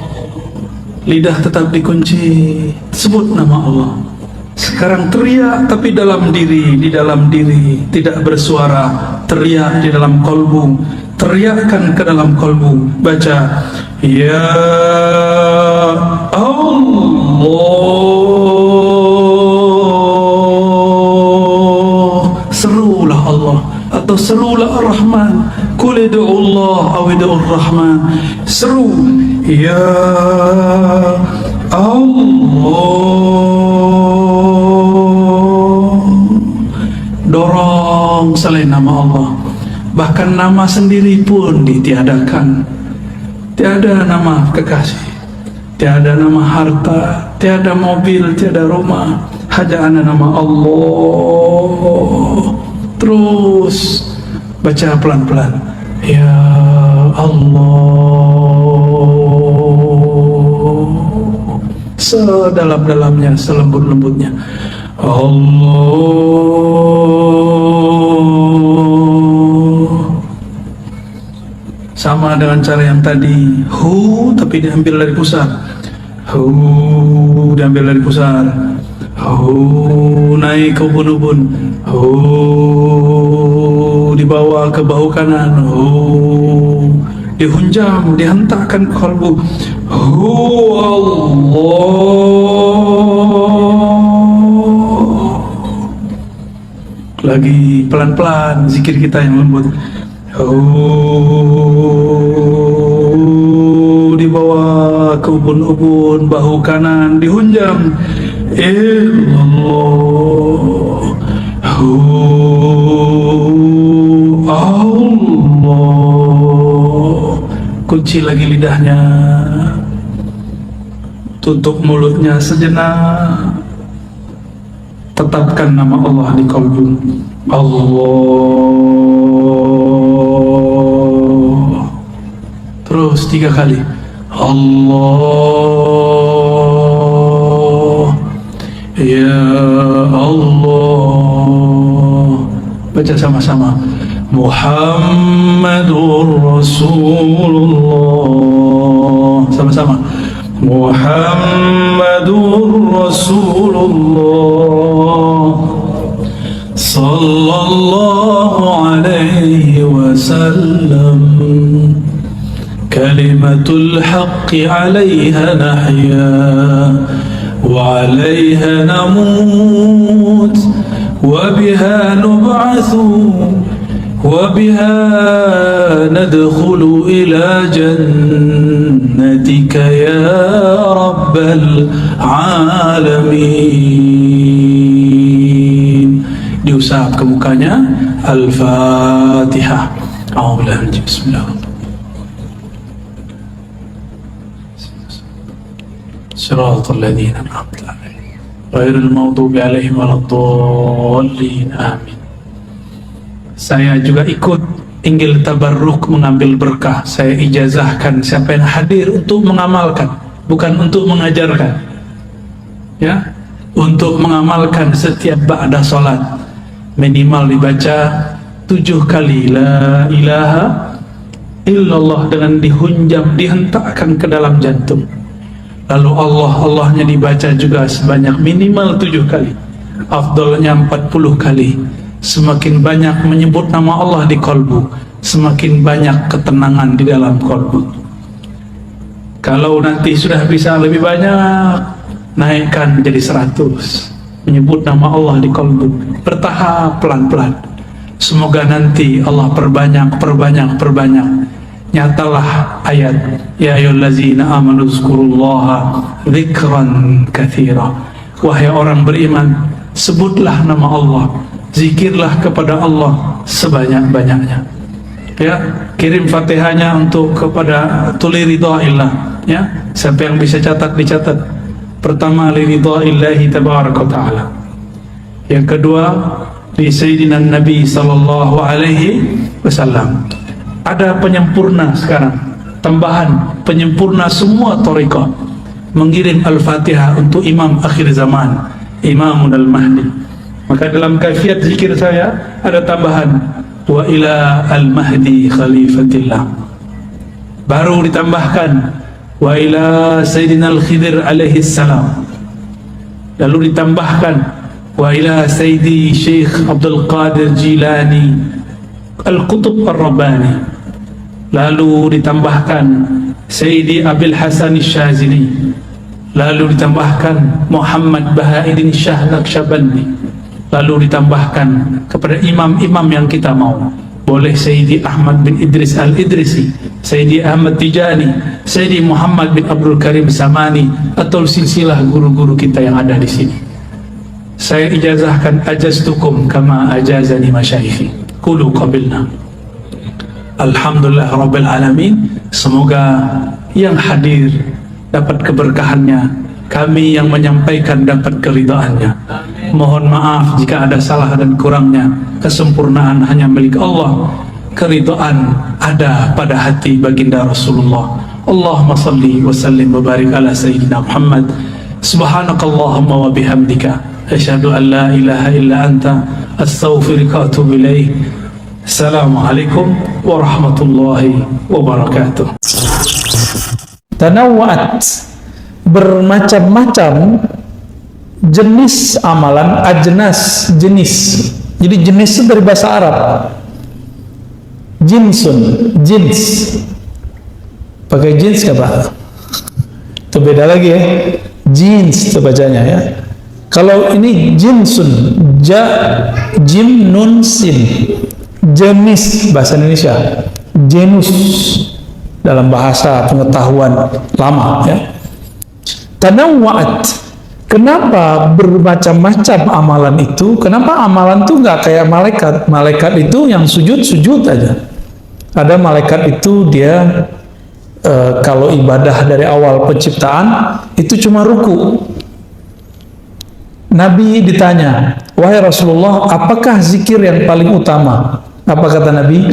lidah tetap dikunci, sebut nama Allah. Sekarang teriak tapi dalam diri, di dalam diri, tidak bersuara, teriak di dalam kalbu, teriakkan ke dalam kalbu, baca ya Allah, serulah Allah atau serulah Ar-Rahman, qul ud'u Allah aw ud'u Ar-Rahman, seru ya Allah, dorong selain nama Allah, bahkan nama sendiri pun ditiadakan. Tiada nama kekasih, tiada nama harta, tiada mobil, tiada rumah, hanya ada nama Allah. Terus baca pelan-pelan, ya Allah, sedalam-dalamnya, selembut-lembutnya, Allah. Sama dengan cara yang tadi, hu tapi diambil dari pusar, hu diambil dari pusar, hu naik ke ubun-ubun, hu dibawa ke bahu kanan, hu dihunjam, dihentakkan ke kalbu, hu Allah. Lagi pelan-pelan zikir kita yang lembut, dibawa ke ubun-ubun, bahu kanan dihunjam, illallah, Allah. Kunci lagi lidahnya, tutup mulutnya sejenak, tetapkan nama Allah di kalbu, Allah. Terus 3 kali, Allah, ya Allah. Baca sama-sama, Muhammadur Rasulullah, sama-sama, Muhammadur Rasulullah sallallahu alaihi wasallam. Kalimatul haqqi 'alaiha nahya wa 'alaiha namut wa biha nub'atsu wa biha nadkhulu ila jannatika ya rabbal alamin. Diusap ke mukanya. Al-Fatihah. A'udzubillahi bismillahirrahmanirrahim. Shiratal ladzina an'amta 'alaihim ghairil maghdubi 'alaihim waladdallin. Amin. Saya juga ikut inggil tabarruk, mengambil berkah. Saya ijazahkan siapa yang hadir untuk mengamalkan, bukan untuk mengajarkan. Ya, untuk mengamalkan setiap ba'da salat minimal dibaca 7 kali la ilaha illallah dengan dihunjam, dihentakkan ke dalam jantung. Lalu Allahnya dibaca juga sebanyak minimal 7 kali. Afdalnya 40 kali. Semakin banyak menyebut nama Allah di kolbu, semakin banyak ketenangan di dalam kolbu. Kalau nanti sudah bisa lebih banyak, naikkan jadi 100. Menyebut nama Allah di kolbu, bertahap, pelan-pelan. Semoga nanti Allah perbanyak. Nyatalah ayat ya ayyuhallazina amanu dzkurullaha dzikran katsira. Wahai orang beriman, sebutlah nama Allah, zikirlah kepada Allah sebanyak-banyaknya. Ya, kirim Fatihahnya untuk kepada tuli ridhaillah. Ya, siapa yang bisa catat dicatat. Pertama li ridhaillahi tabaraka taala. Yang kedua di Sayyidina Nabi sallallahu alaihi wasallam. Ada penyempurna sekarang, tambahan penyempurna semua thariqah, mengirim Al-Fatihah untuk Imam akhir zaman, Imamul Mahdi. Maka dalam kaifiat zikir saya ada tambahan wa ila al-mahdi khalifatillah. Baru ditambahkan wa ila Sayyidina Al-Khidir alaihi salam. Lalu ditambahkan wa ila Sayyidi Syekh Abdul Qadir Jilani Al-Qutub Ar-Rabbani. Lalu ditambahkan Sayyidi Abil Hasan Syazili. Lalu ditambahkan Muhammad Bahaiddin Shah Naqsyabandi. Lalu ditambahkan kepada imam-imam yang kita mau. Boleh Sayyidi Ahmad bin Idris Al-Idrisi, Sayyidi Ahmad Tijani, Sayyidi Muhammad bin Abdul Karim Samani, atau silsilah guru-guru kita yang ada di sini. Saya ijazahkan ajaztukum kama ajazani masyayikhi. Qulu qabilna. Alhamdulillah Rabbil Alamin. Semoga yang hadir dapat keberkahannya, kami yang menyampaikan dapat keridhaannya. Mohon maaf jika ada salah dan kurangnya. Kesempurnaan hanya milik Allah, keridhaan ada pada hati baginda Rasulullah. Allahumma salli wa sallim wa barik ala Sayyidina Muhammad. Subhanakallahumma wa bihamdika asyhadu an la ilaha illa anta astaghfiruka wa atubu ilaik. Assalamualaikum warahmatullahi wabarakatuh. Tanawwa'at, bermacam-macam jenis amalan, ajnas, jenis. Jadi jenis itu dari bahasa Arab. Jinsun, jins. Pakai jins nggak Pak? Itu beda lagi ya. Jins itu bacanya ya. Kalau ini jinsun, jim nun sin. Jenis bahasa Indonesia, genus dalam bahasa pengetahuan lama ya. Tanawwa'at, kenapa bermacam-macam amalan itu? Kenapa amalan itu nggak kayak malaikat? Malaikat itu yang sujud aja. Ada malaikat itu dia kalau ibadah dari awal penciptaan itu cuma ruku. Nabi ditanya, wahai Rasulullah, apakah zikir yang paling utama? Apa kata Nabi?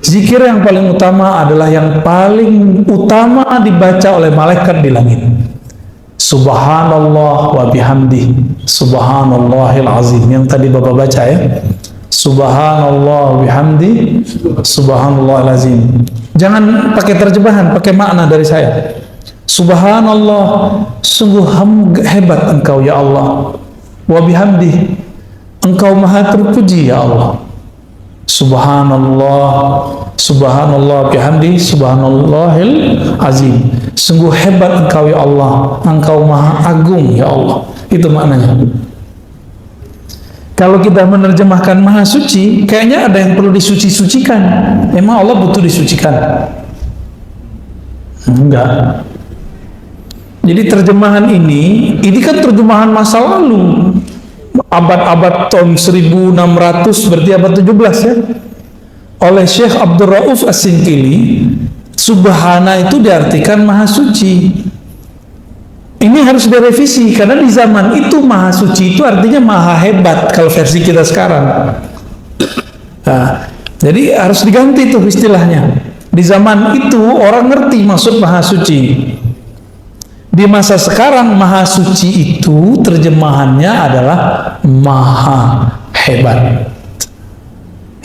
Zikir yang paling utama adalah yang paling utama dibaca oleh malaikat di langit. Subhanallah wa bihamdi, subhanallahil azim. Yang tadi Bapak baca ya. Subhanallah wa bihamdi, subhanallahil azim. Jangan pakai terjemahan, pakai makna dari saya. Subhanallah, sungguh hebat Engkau ya Allah. Wa bihamdi, Engkau maha terpuji ya Allah. Subhanallah, subhanallah bihamdi, subhanallahil azim. Sungguh hebat Engkau ya Allah, Engkau maha agung ya Allah. Itu maknanya. Kalau kita menerjemahkan maha suci, kayaknya ada yang perlu disuci-sucikan. Emang Allah butuh disucikan? Enggak. Jadi terjemahan ini kan terjemahan masa lalu. Abad-abad tahun 1600, berarti abad 17 ya. Oleh Syekh Abdul Rauf As-Sinkili, subhana itu diartikan maha suci. Ini harus direvisi, karena di zaman itu maha suci itu artinya maha hebat kalau versi kita sekarang. Nah, jadi harus diganti tuh istilahnya. Di zaman itu orang ngerti maksud maha suci. Di masa sekarang maha suci itu terjemahannya adalah maha hebat.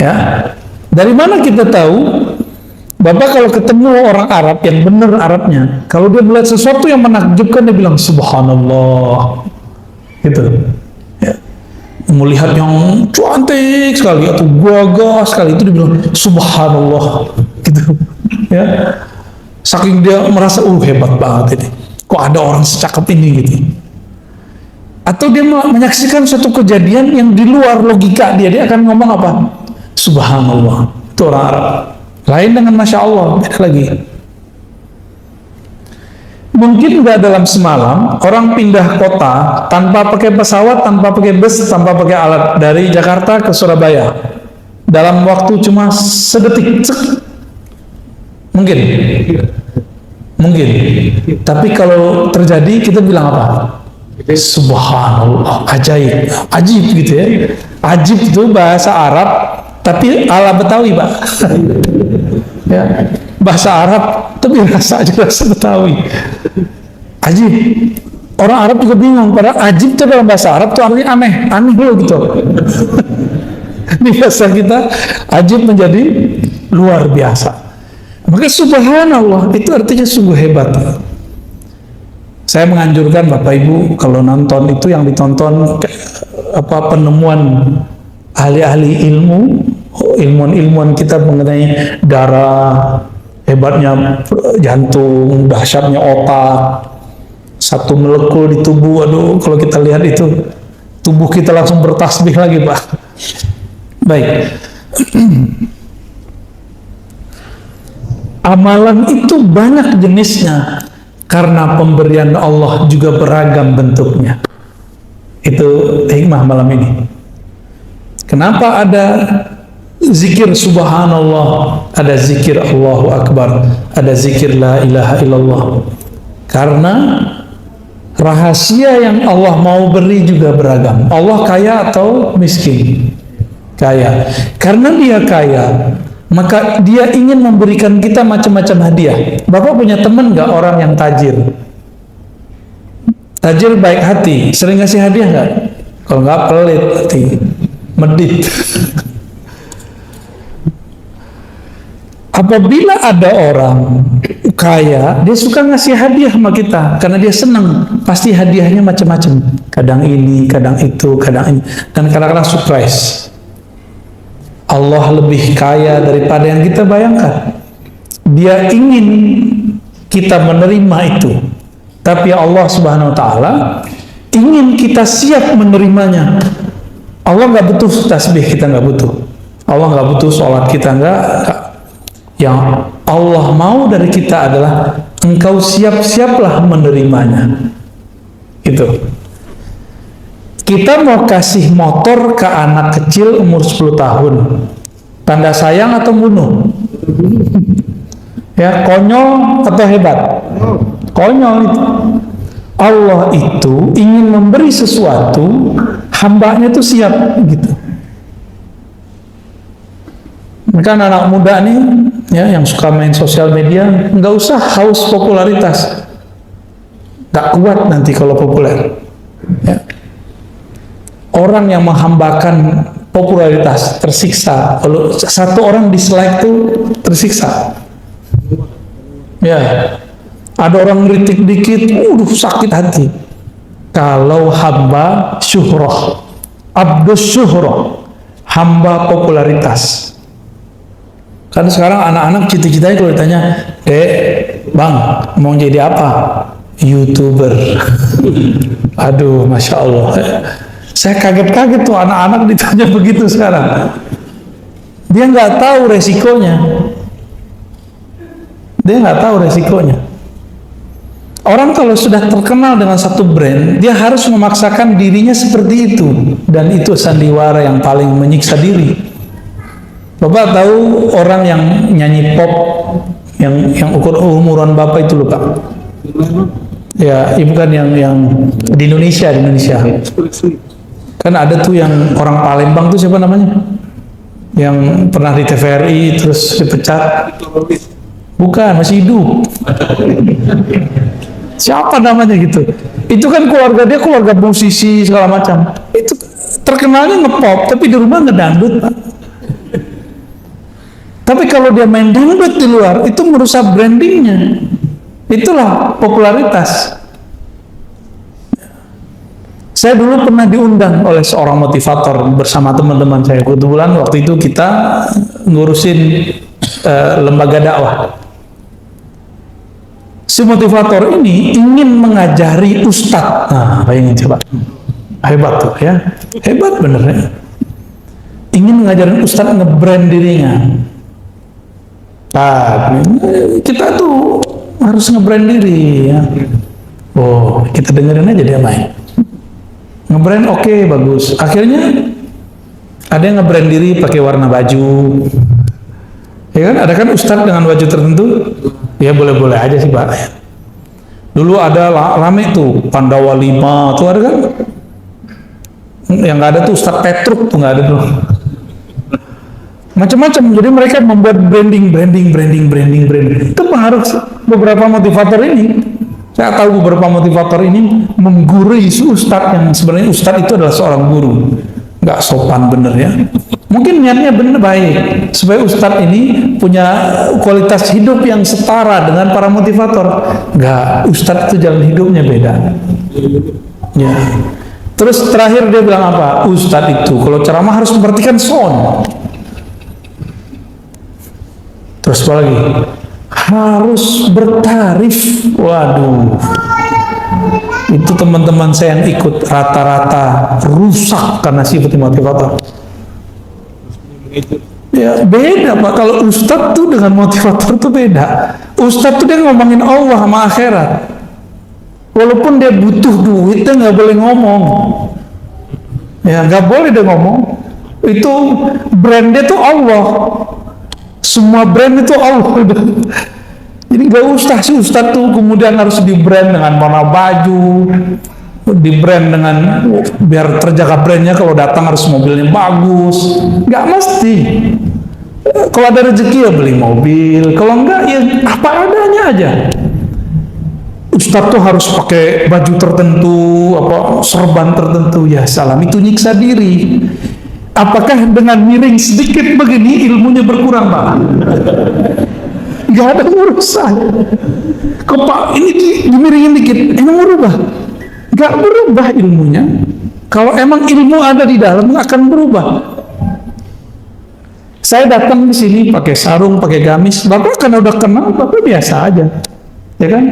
Ya. Dari mana kita tahu? Bapak kalau ketemu orang Arab yang benar Arabnya, kalau dia melihat sesuatu yang menakjubkan, dia bilang subhanallah, gitu. Ya. Melihat yang cantik sekali atau gagah sekali, itu dia bilang subhanallah, gitu. Ya. Saking dia merasa hebat banget ini. Kok ada orang secakap ini gitu. Atau dia menyaksikan suatu kejadian yang di luar logika dia akan ngomong apa? Subhanallah. Itu orang Arab. Lain dengan Masya Allah, beda lagi. Mungkin nggak dalam semalam orang pindah kota tanpa pakai pesawat, tanpa pakai bus, tanpa pakai alat dari Jakarta ke Surabaya dalam waktu cuma sedetik. Mungkin. Tapi kalau terjadi kita bilang apa? Subhanallah, ajaib, ajib gitu ya. Ajib itu bahasa Arab, tapi ala Betawi Pak. Ya, bahasa Arab tapi rasa Betawi. Ajib. Orang Arab juga bingung, padahal ajib itu dalam bahasa Arab itu artinya aneh loh gitu. Di bahasa kita ajib menjadi luar biasa. Maka subhanallah itu artinya sungguh hebat. Saya menganjurkan Bapak Ibu kalau nonton itu yang ditonton penemuan ahli-ahli ilmuwan kita mengenai darah, hebatnya jantung, dahsyatnya otak, satu molekul di tubuh. Aduh, kalau kita lihat itu tubuh kita langsung bertasbih lagi Pak. Baik. Amalan itu banyak jenisnya karena pemberian Allah juga beragam bentuknya. Itu hikmah malam ini. Kenapa ada zikir subhanallah, ada zikir Allahu Akbar, ada zikir la ilaha illallah? Karena rahasia yang Allah mau beri juga beragam. Allah kaya atau miskin? Kaya. Karena dia kaya, maka dia ingin memberikan kita macam-macam hadiah. Bapak punya teman nggak orang yang tajir? Tajir baik hati, sering ngasih hadiah nggak? Kalau nggak pelit hati, medit. Apabila ada orang kaya, dia suka ngasih hadiah sama kita karena dia senang. Pasti hadiahnya macam-macam. Kadang ini, kadang itu, kadang ini, dan kadang-kadang surprise. Allah lebih kaya daripada yang kita bayangkan. Dia ingin kita menerima itu. Tapi Allah Subhanahu wa taala ingin kita siap menerimanya. Allah nggak butuh tasbih, kita nggak butuh. Allah nggak butuh sholat, kita nggak. Yang Allah mau dari kita adalah engkau siap-siaplah menerimanya. Itu. Kita mau kasih motor ke anak kecil umur 10 tahun. Tanda sayang atau bunuh? Ya, konyol atau hebat? Konyol itu. Allah itu ingin memberi sesuatu, hambanya itu siap gitu. Maka anak muda nih, ya, yang suka main sosial media, nggak usah haus popularitas. Nggak kuat nanti kalau populer. Ya. Orang yang menghambakan popularitas tersiksa. Kalau satu orang dislike itu tersiksa. Ya, Ada orang ngeritik dikit, sakit hati. Kalau hamba syuhrah, abdus syuhrah, hamba popularitas. Kan sekarang anak-anak cita-citanya kalau ditanya, bang, mau jadi apa? YouTuber. Aduh, Masya Allah. Saya kaget-kaget tuh anak-anak ditanya begitu sekarang. Dia nggak tahu resikonya. Orang kalau sudah terkenal dengan satu brand, dia harus memaksakan dirinya seperti itu. Dan itu sandiwara yang paling menyiksa diri. Bapak tahu orang yang nyanyi pop, yang umuran Bapak itu lupa? Ya, bukan yang di Indonesia. Kan ada tuh yang orang Palembang tuh siapa namanya? Yang pernah di TVRI terus dipecat. Bukan, masih hidup. Siapa namanya gitu? Itu kan keluarga musisi segala macam. Itu terkenalnya ngepop, tapi di rumah ngedangdut, Pak. Tapi kalau dia main dangdut di luar, itu merusak brandingnya. Itulah popularitas. Saya dulu pernah diundang oleh seorang motivator bersama teman-teman saya. Kebetulan waktu itu kita ngurusin lembaga dakwah. Si motivator ini ingin mengajari ustadz. Nah, bayangin coba. Hebat tuh ya. Hebat bener ya. Ingin mengajarin ustadz nge-brand dirinya. Nah, kita tuh harus nge-brand diri ya. Oh, kita dengerin aja dia main. Nge-brand oke, bagus. Akhirnya ada yang nge-brand diri pakai warna baju. Ya kan, ada kan ustadz dengan baju tertentu. Ya boleh-boleh aja sih, Pak. Dulu ada rame tuh Pandawa 5 tuh ada kan? Yang nggak ada tuh Ustadz Petruk tuh nggak ada tuh. Macam-macam. Jadi mereka membuat branding. Itu pengaruh beberapa motivator ini. Saya tahu beberapa motivator ini menggurui ustadz yang sebenarnya ustadz itu adalah seorang guru. Nggak sopan bener ya. Mungkin niatnya bener baik supaya ustadz ini punya kualitas hidup yang setara dengan para motivator. Nggak, ustadz itu jalan hidupnya beda. Ya. Terus terakhir dia bilang apa? Ustadz itu kalau ceramah harus memperhatikan sound. Terus apa lagi? Harus bertarif. Waduh. Itu teman-teman saya yang ikut rata-rata rusak karena sifat motivator. Ya beda, Pak. Kalau ustadz tuh dengan motivator tuh beda. Ustadz tuh dia ngomongin Allah sama akhirat. Walaupun dia butuh duit, dia nggak boleh ngomong. Ya nggak boleh dia ngomong. Itu brandnya tuh Allah. Semua brand itu Allah. Jadi nggak usah sih ustadz tuh kemudian harus di brand dengan warna baju, di brand dengan biar terjaga brandnya, kalau datang harus mobilnya bagus. Nggak mesti. Kalau ada rezeki ya beli mobil, kalau enggak ya apa adanya aja. Ustadz tuh harus pakai baju tertentu, apa serban tertentu. Ya salam, itu nyiksa diri. Apakah dengan miring sedikit begini ilmunya berkurang, Pak? Nggak ada urusan. Kok Pak ini dimiringin dikit, emang berubah? Nggak berubah ilmunya. Kalau emang ilmu ada di dalam, akan berubah. Saya datang di sini pakai sarung, pakai gamis. Bapak kan udah kenal, Bapak biasa aja, ya kan?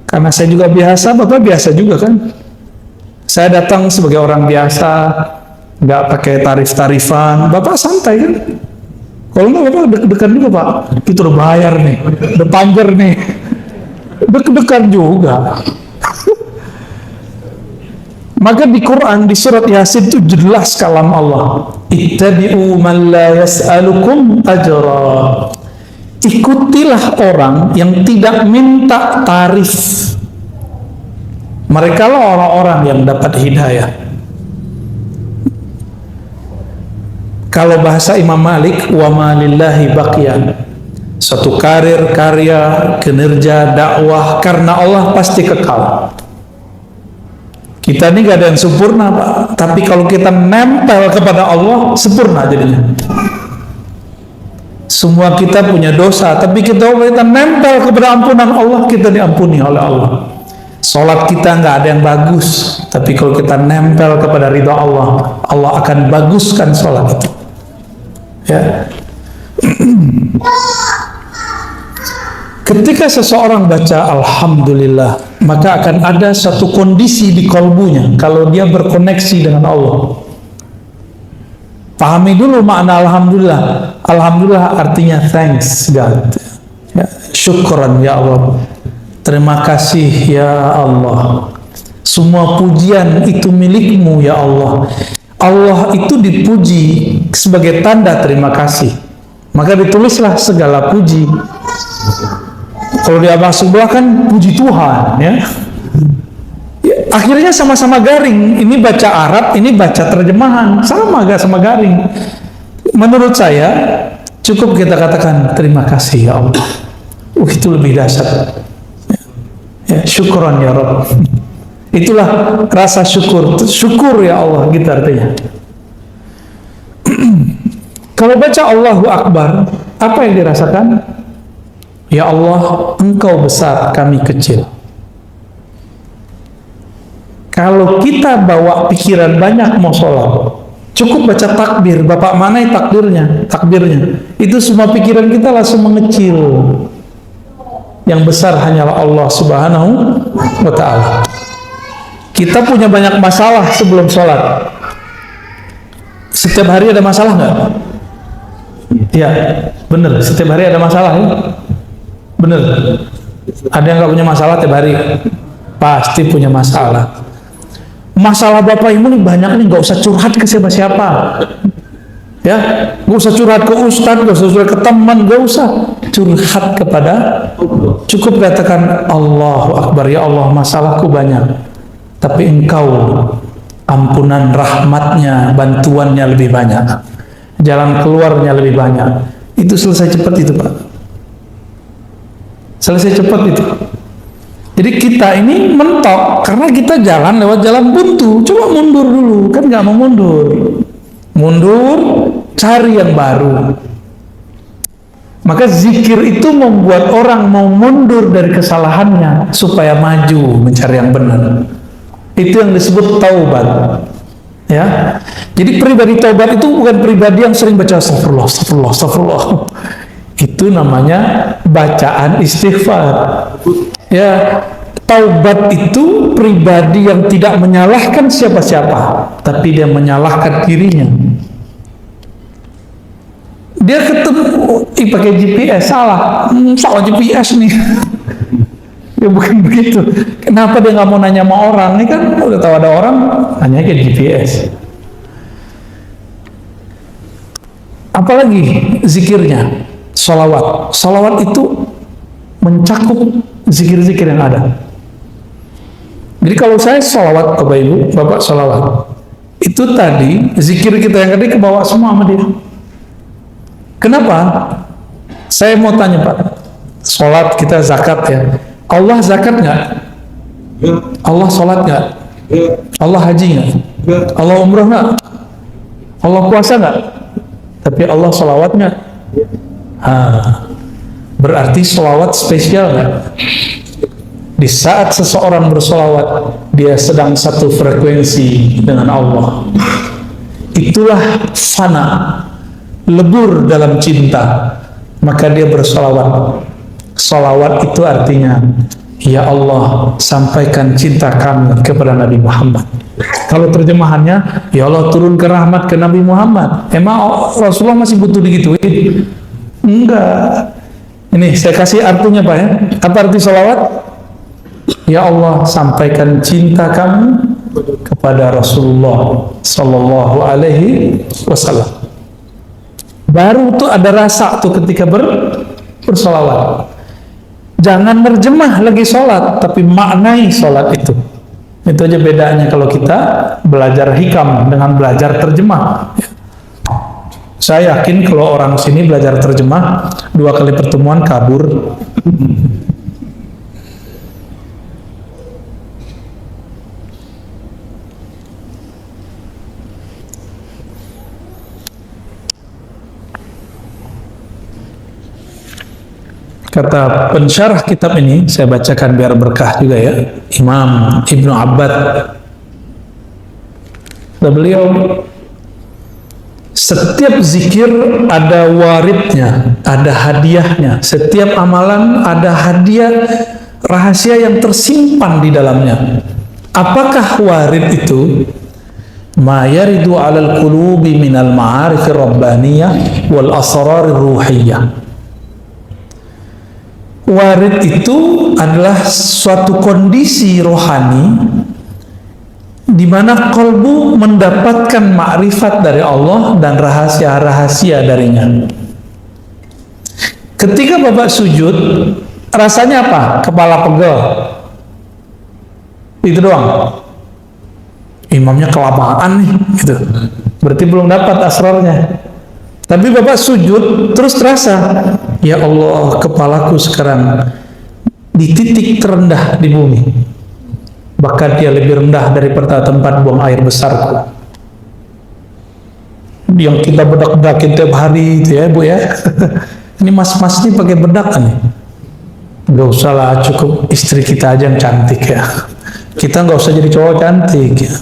Karena saya juga biasa, Bapak biasa juga kan? Saya datang sebagai orang biasa, nggak pakai tarif-tarifan. Bapak santai kan? Kalau nggak Bapak deg-degan juga, Pak. Kita udah bayar nih, udah panjer nih, deg-degan juga. Maka di Quran, di surat Yasin itu jelas kalam Allah. Ittabi'u man la yas'alukum ajra. Ikutilah orang yang tidak minta tarif. Mereka lah orang-orang yang dapat hidayah. Kalau bahasa Imam Malik, wa ma lillahi baqiyan. Suatu karir, karya, kinerja, dakwah karena Allah pasti kekal. Kita ini gak ada yang sempurna, Pak. Tapi kalau kita nempel kepada Allah, sempurna jadinya. Semua kita punya dosa, tapi kita nempel kepada ampunan Allah, kita diampuni oleh Allah. Sholat kita nggak ada yang bagus, tapi kalau kita nempel kepada ridha Allah, Allah akan baguskan sholat itu. Ya. Ketika seseorang baca Alhamdulillah, maka akan ada satu kondisi di kolbunya kalau dia berkoneksi dengan Allah. Pahami dulu makna Alhamdulillah. Alhamdulillah artinya thanks God, ya, syukran ya Allah, terima kasih ya Allah, semua pujian itu milikmu ya Allah. Allah itu dipuji sebagai tanda terima kasih, maka ditulislah segala puji. Kalau di abang sebelah kan puji Tuhan, ya. Ya, akhirnya sama-sama garing. Ini baca Arab, ini baca terjemahan, sama gak sama garing. Menurut saya cukup kita katakan terima kasih ya Allah. Itu lebih dahsyat. Ya, syukran ya Rabb. Itulah rasa syukur. Syukur ya Allah, gitu artinya. Kalau baca Allahu Akbar, apa yang dirasakan? Ya Allah, Engkau besar, kami kecil. Kalau kita bawa pikiran banyak mau sholat, cukup baca takbir. Bapak manai takbirnya. Itu semua pikiran kita langsung mengecil. Yang besar hanyalah Allah Subhanahu wa ta'ala. Kita punya banyak masalah sebelum sholat. Setiap hari ada masalah nggak? Ya, bener. Setiap hari ada masalah ya? Bener. Ada yang nggak punya masalah tiap hari? Pasti punya masalah. Masalah Bapak Ibu ini banyak nih, nggak usah curhat ke siapa-siapa. Ya, nggak usah curhat ke ustadz, nggak usah curhat ke teman, nggak usah curhat kepada. Cukup katakan Allahu Akbar, ya Allah, masalahku banyak, tapi Engkau ampunan rahmatnya, bantuannya lebih banyak, jalan keluarnya lebih banyak. Itu selesai cepat itu Pak. Selesai cepat itu. Jadi kita ini mentok karena kita jalan lewat jalan buntu. Coba mundur dulu, kan nggak mau mundur. Mundur, cari yang baru. Maka zikir itu membuat orang mau mundur dari kesalahannya supaya maju mencari yang benar. Itu yang disebut taubat. Ya. Jadi pribadi taubat itu bukan pribadi yang sering baca astagfirullah, astagfirullah, astagfirullah. Itu namanya bacaan istighfar. Ya, taubat itu pribadi yang tidak menyalahkan siapa-siapa, tapi dia menyalahkan dirinya. Dia ketemu, pakai GPS, salah GPS nih. Ya bukan begitu. Kenapa dia nggak mau nanya sama orang? Ini kan udah tahu ada orang, nanya ke GPS. Apalagi zikirnya, sholawat. Sholawat itu mencakup zikir-zikir yang ada. Jadi kalau saya sholawat, Bapak Ibu, Bapak sholawat, itu tadi zikir kita yang tadi kebawa semua sama dia. Kenapa? Saya mau tanya Pak, sholat kita zakat ya, Allah zakat nggak? Allah sholat nggak? Allah haji nggak? Allah umrah nggak? Allah puasa nggak? Tapi Allah sholawat nggak? Berarti sholawat spesial nggak? Di saat seseorang bersolawat, dia sedang satu frekuensi dengan Allah. Itulah fana, lebur dalam cinta. Maka dia bersolawat. Solawat itu artinya, ya Allah, sampaikan cinta kami kepada Nabi Muhammad. Kalau terjemahannya, ya Allah, turunkan rahmat ke Nabi Muhammad. Emang Rasulullah masih butuh digituin? Enggak. Ini saya kasih artinya Pak ya. Apa arti solawat? Ya Allah, sampaikan cinta kami kepada Rasulullah Sallallahu Alaihi Wasallam. Baru tuh ada rasa tuh ketika bersolawat. Jangan nerjemah lagi sholat, tapi maknai sholat itu. Itu aja bedanya kalau kita belajar hikam dengan belajar terjemah. Saya yakin kalau orang sini belajar terjemah 2 kali pertemuan kabur. Kata pensyarah kitab ini, saya bacakan biar berkah juga ya, Imam Ibnu Abbad. Kata beliau, setiap zikir ada waridnya, ada hadiahnya. Setiap amalan ada hadiah rahasia yang tersimpan di dalamnya. Apakah warid itu? Ma yaridu 'alal qulubi minal ma'arif rabbaniyah wal asrar ruhiyah. Warid itu adalah suatu kondisi rohani di mana kalbu mendapatkan makrifat dari Allah dan rahasia-rahasia darinya. Ketika Bapak sujud, rasanya apa? Kepala pegel. Itu doang. Imamnya kelamaan nih, gitu. Berarti belum dapat asrarnya. Tapi Bapak sujud, terus terasa, ya Allah, kepalaku sekarang di titik terendah di bumi. Bahkan dia lebih rendah daripada tempat buang air besarku. Yang kita bedak-bedakin tiap hari itu ya Bu ya. Ini mas-mas ini pakai bedak nih. Gak usah lah, cukup istri kita aja yang cantik ya. Kita gak usah jadi cowok cantik ya.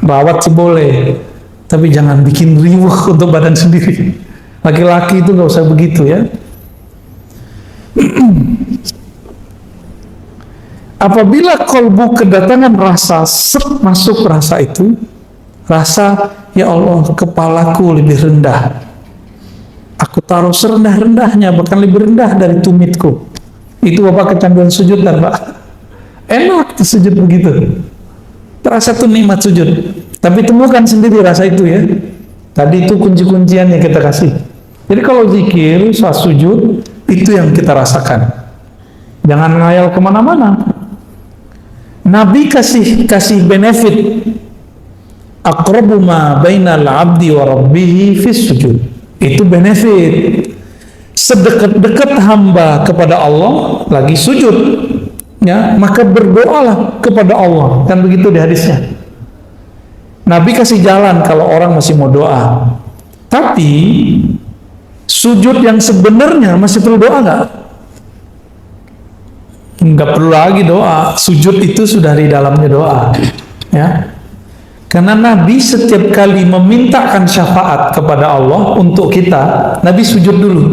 Rawat sih boleh, tapi jangan bikin riuh untuk badan sendiri. Laki-laki itu gak usah begitu ya. Apabila kalbu kedatangan rasa, masuk rasa itu, rasa, ya Allah, kepalaku lebih rendah. Aku taruh serendah-rendahnya, bahkan lebih rendah dari tumitku. Itu Bapak kecanduan sujud kan Pak? Enak sujud begitu. Terasa tuh nikmat sujud. Tapi temukan sendiri rasa itu ya. Tadi itu kunci-kuncian yang kita kasih. Jadi kalau zikir, saat sujud, itu yang kita rasakan. Jangan ngayal kemana-mana. Nabi kasih benefit. Aqrabu ma bainal abdi wa rabbihi fis sujud. Itu benefit. Sedekat-dekat hamba kepada Allah lagi sujud, ya, maka berdoalah kepada Allah. Kan begitu di hadisnya. Nabi kasih jalan kalau orang masih mau doa. Tapi sujud yang sebenarnya masih perlu doa nggak? Nggak perlu lagi doa. Sujud itu sudah di dalamnya doa, ya. Karena Nabi setiap kali memintakan syafaat kepada Allah untuk kita, Nabi sujud dulu.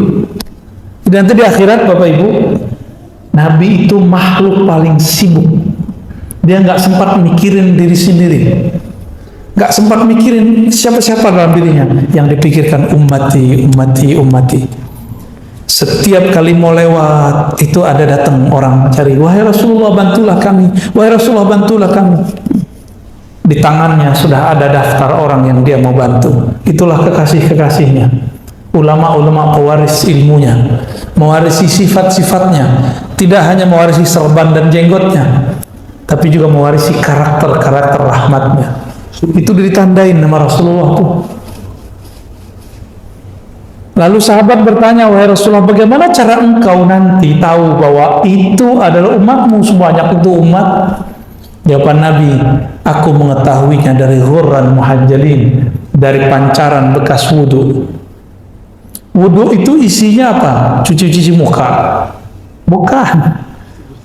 Dan nanti di akhirat Bapak Ibu, Nabi itu makhluk paling sibuk. Dia nggak sempat mikirin diri sendiri, nggak sempat mikirin siapa-siapa dalam dirinya. Yang dipikirkan ummati, ummati, ummati. Setiap kali mau lewat itu ada datang orang cari, wahai Rasulullah bantulah kami, wahai Rasulullah bantulah kami. Di tangannya sudah ada daftar orang yang dia mau bantu. Itulah kekasih-kekasihnya, ulama-ulama pewaris ilmunya, mewarisi sifat-sifatnya. Tidak hanya mewarisi serban dan jenggotnya, tapi juga mewarisi karakter-karakter rahmatnya. Itu ditandain nama Rasulullah tuh. Lalu sahabat bertanya, wahai Rasulullah, bagaimana cara engkau nanti tahu bahwa itu adalah umatmu, sebanyak itu umat? Jawaban Nabi, aku mengetahuinya dari ghurran muhajjalin, dari pancaran bekas wudu. Wudu itu isinya apa? Cuci-cuci muka? Bukan.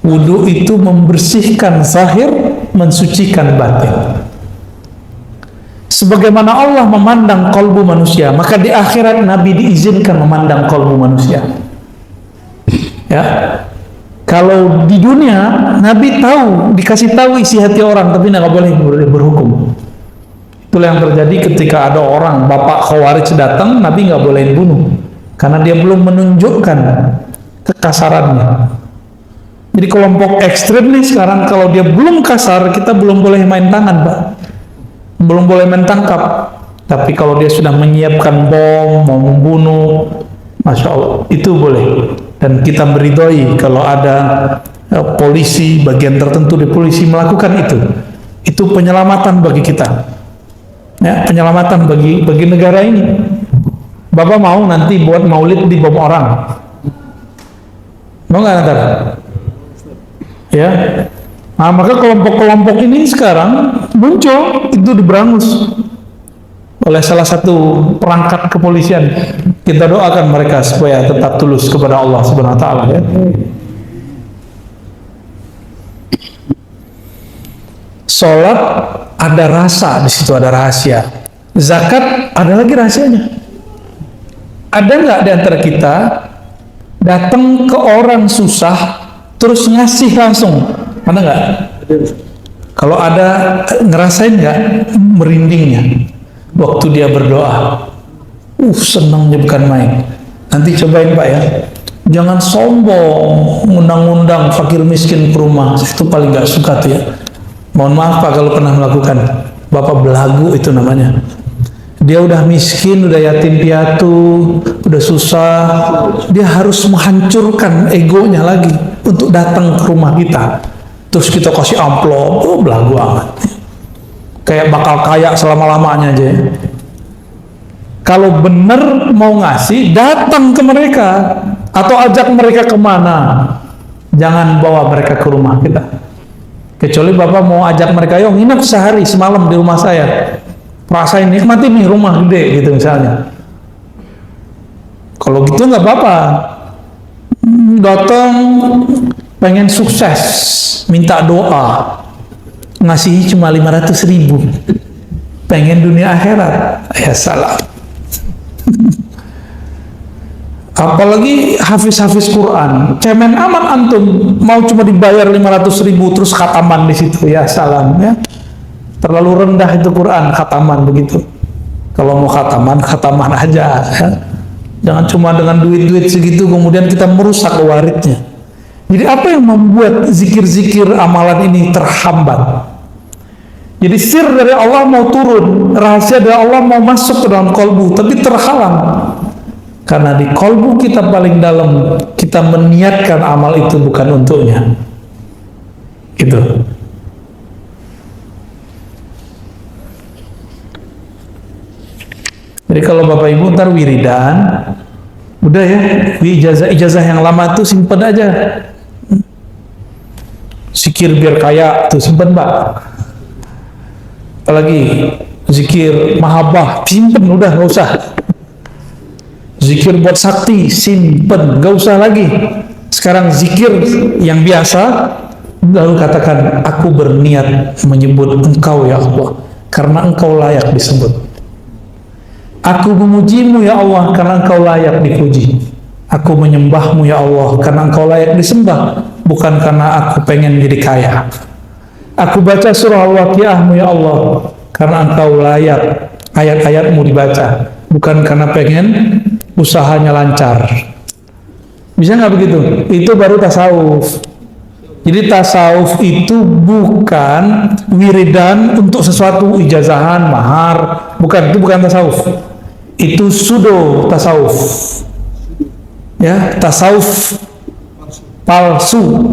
Wudu itu membersihkan zahir, mensucikan batin. Sebagaimana Allah memandang kalbu manusia, maka di akhirat Nabi diizinkan memandang kalbu manusia. Ya. Kalau di dunia Nabi tahu, dikasih tahu isi hati orang, tapi nggak boleh berhukum. Itulah yang terjadi ketika ada orang bapak Khawarij datang, Nabi nggak boleh bunuh karena dia belum menunjukkan kekasarannya. Jadi kelompok ekstrem nih sekarang, kalau dia belum kasar, kita belum boleh main tangan Pak, belum boleh main tangkap. Tapi kalau dia sudah menyiapkan bom, mau membunuh, Masya Allah, itu boleh. Dan kita meridhoi kalau ada polisi, bagian tertentu di polisi melakukan itu penyelamatan bagi kita, ya, penyelamatan bagi negara ini. Bapak mau nanti buat maulid di bom orang, mau nggak nanti? Ya, nah maka kelompok-kelompok ini sekarang muncul, itu diberangus oleh salah satu perangkat kepolisian. Kita doakan mereka supaya tetap tulus kepada Allah Subhanahu wa taala ya. Salat ada rasa, di situ ada rahasia. Zakat ada lagi rahasianya. Ada nggak di antara kita datang ke orang susah terus ngasih langsung? Ada nggak? Kalau ada, ngerasain nggak merindingnya waktu dia berdoa? Senangnya bukan main. Nanti cobain Pak ya. Jangan sombong ngundang-undang fakir miskin ke rumah. Itu paling nggak suka tuh ya. Mohon maaf Pak kalau pernah melakukan. Bapak belagu itu namanya. Dia udah miskin, udah yatim piatu, udah susah. Dia harus menghancurkan egonya lagi untuk datang ke rumah kita. Terus kita kasih amplop, belagu amat. Kayak bakal kaya selama-lamanya aja ya. Kalau benar mau ngasih, datang ke mereka atau ajak mereka kemana. Jangan bawa mereka ke rumah kita. Kecuali Bapak mau ajak mereka, yuk nginep sehari semalam di rumah saya. Rasain nikmati nih rumah gede gitu misalnya. Kalau gitu nggak apa-apa. Datang pengen sukses, minta doa, ngasih cuma 500.000. Pengen dunia akhirat, ya salah. Apalagi hafiz-hafiz Quran, cemen amat antum, mau cuma dibayar 500.000 terus khataman di situ, ya salam ya. Terlalu rendah itu Quran, khataman begitu. Kalau mau khataman, khataman aja ya. Jangan cuma dengan duit-duit segitu kemudian kita merusak waridnya. Jadi apa yang membuat zikir-zikir amalan ini terhambat? Jadi sir dari Allah mau turun, rahasia dari Allah mau masuk ke dalam kolbu, tapi terhalang. Karena di kolbu kita paling dalam, kita meniatkan amal itu bukan untuknya. Gitu. Jadi kalau Bapak Ibu ntar wiridan, udah ya, ijazah yang lama tuh simpen aja. Zikir biar kaya tuh simpen Pak. Apalagi zikir mahabbah simpen, udah nggak usah. Zikir buat sakti simpen, nggak usah lagi. Sekarang zikir yang biasa, lalu katakan aku berniat menyebut Engkau ya Allah karena Engkau layak disebut. Aku memujimu ya Allah karena Engkau layak dipuji. Aku menyembahmu ya Allah karena Engkau layak disembah, bukan karena aku pengen jadi kaya. Aku baca surah Al-Waqiahmu ya Allah karena Engkau layak ayat-ayatmu dibaca, bukan karena pengen usahanya lancar. Bisa nggak begitu? Itu baru tasawuf. Jadi tasawuf itu bukan wiridan untuk sesuatu, ijazahan, mahar, bukan, itu bukan tasawuf. Itu pseudo tasawuf. Ya, tasawuf palsu.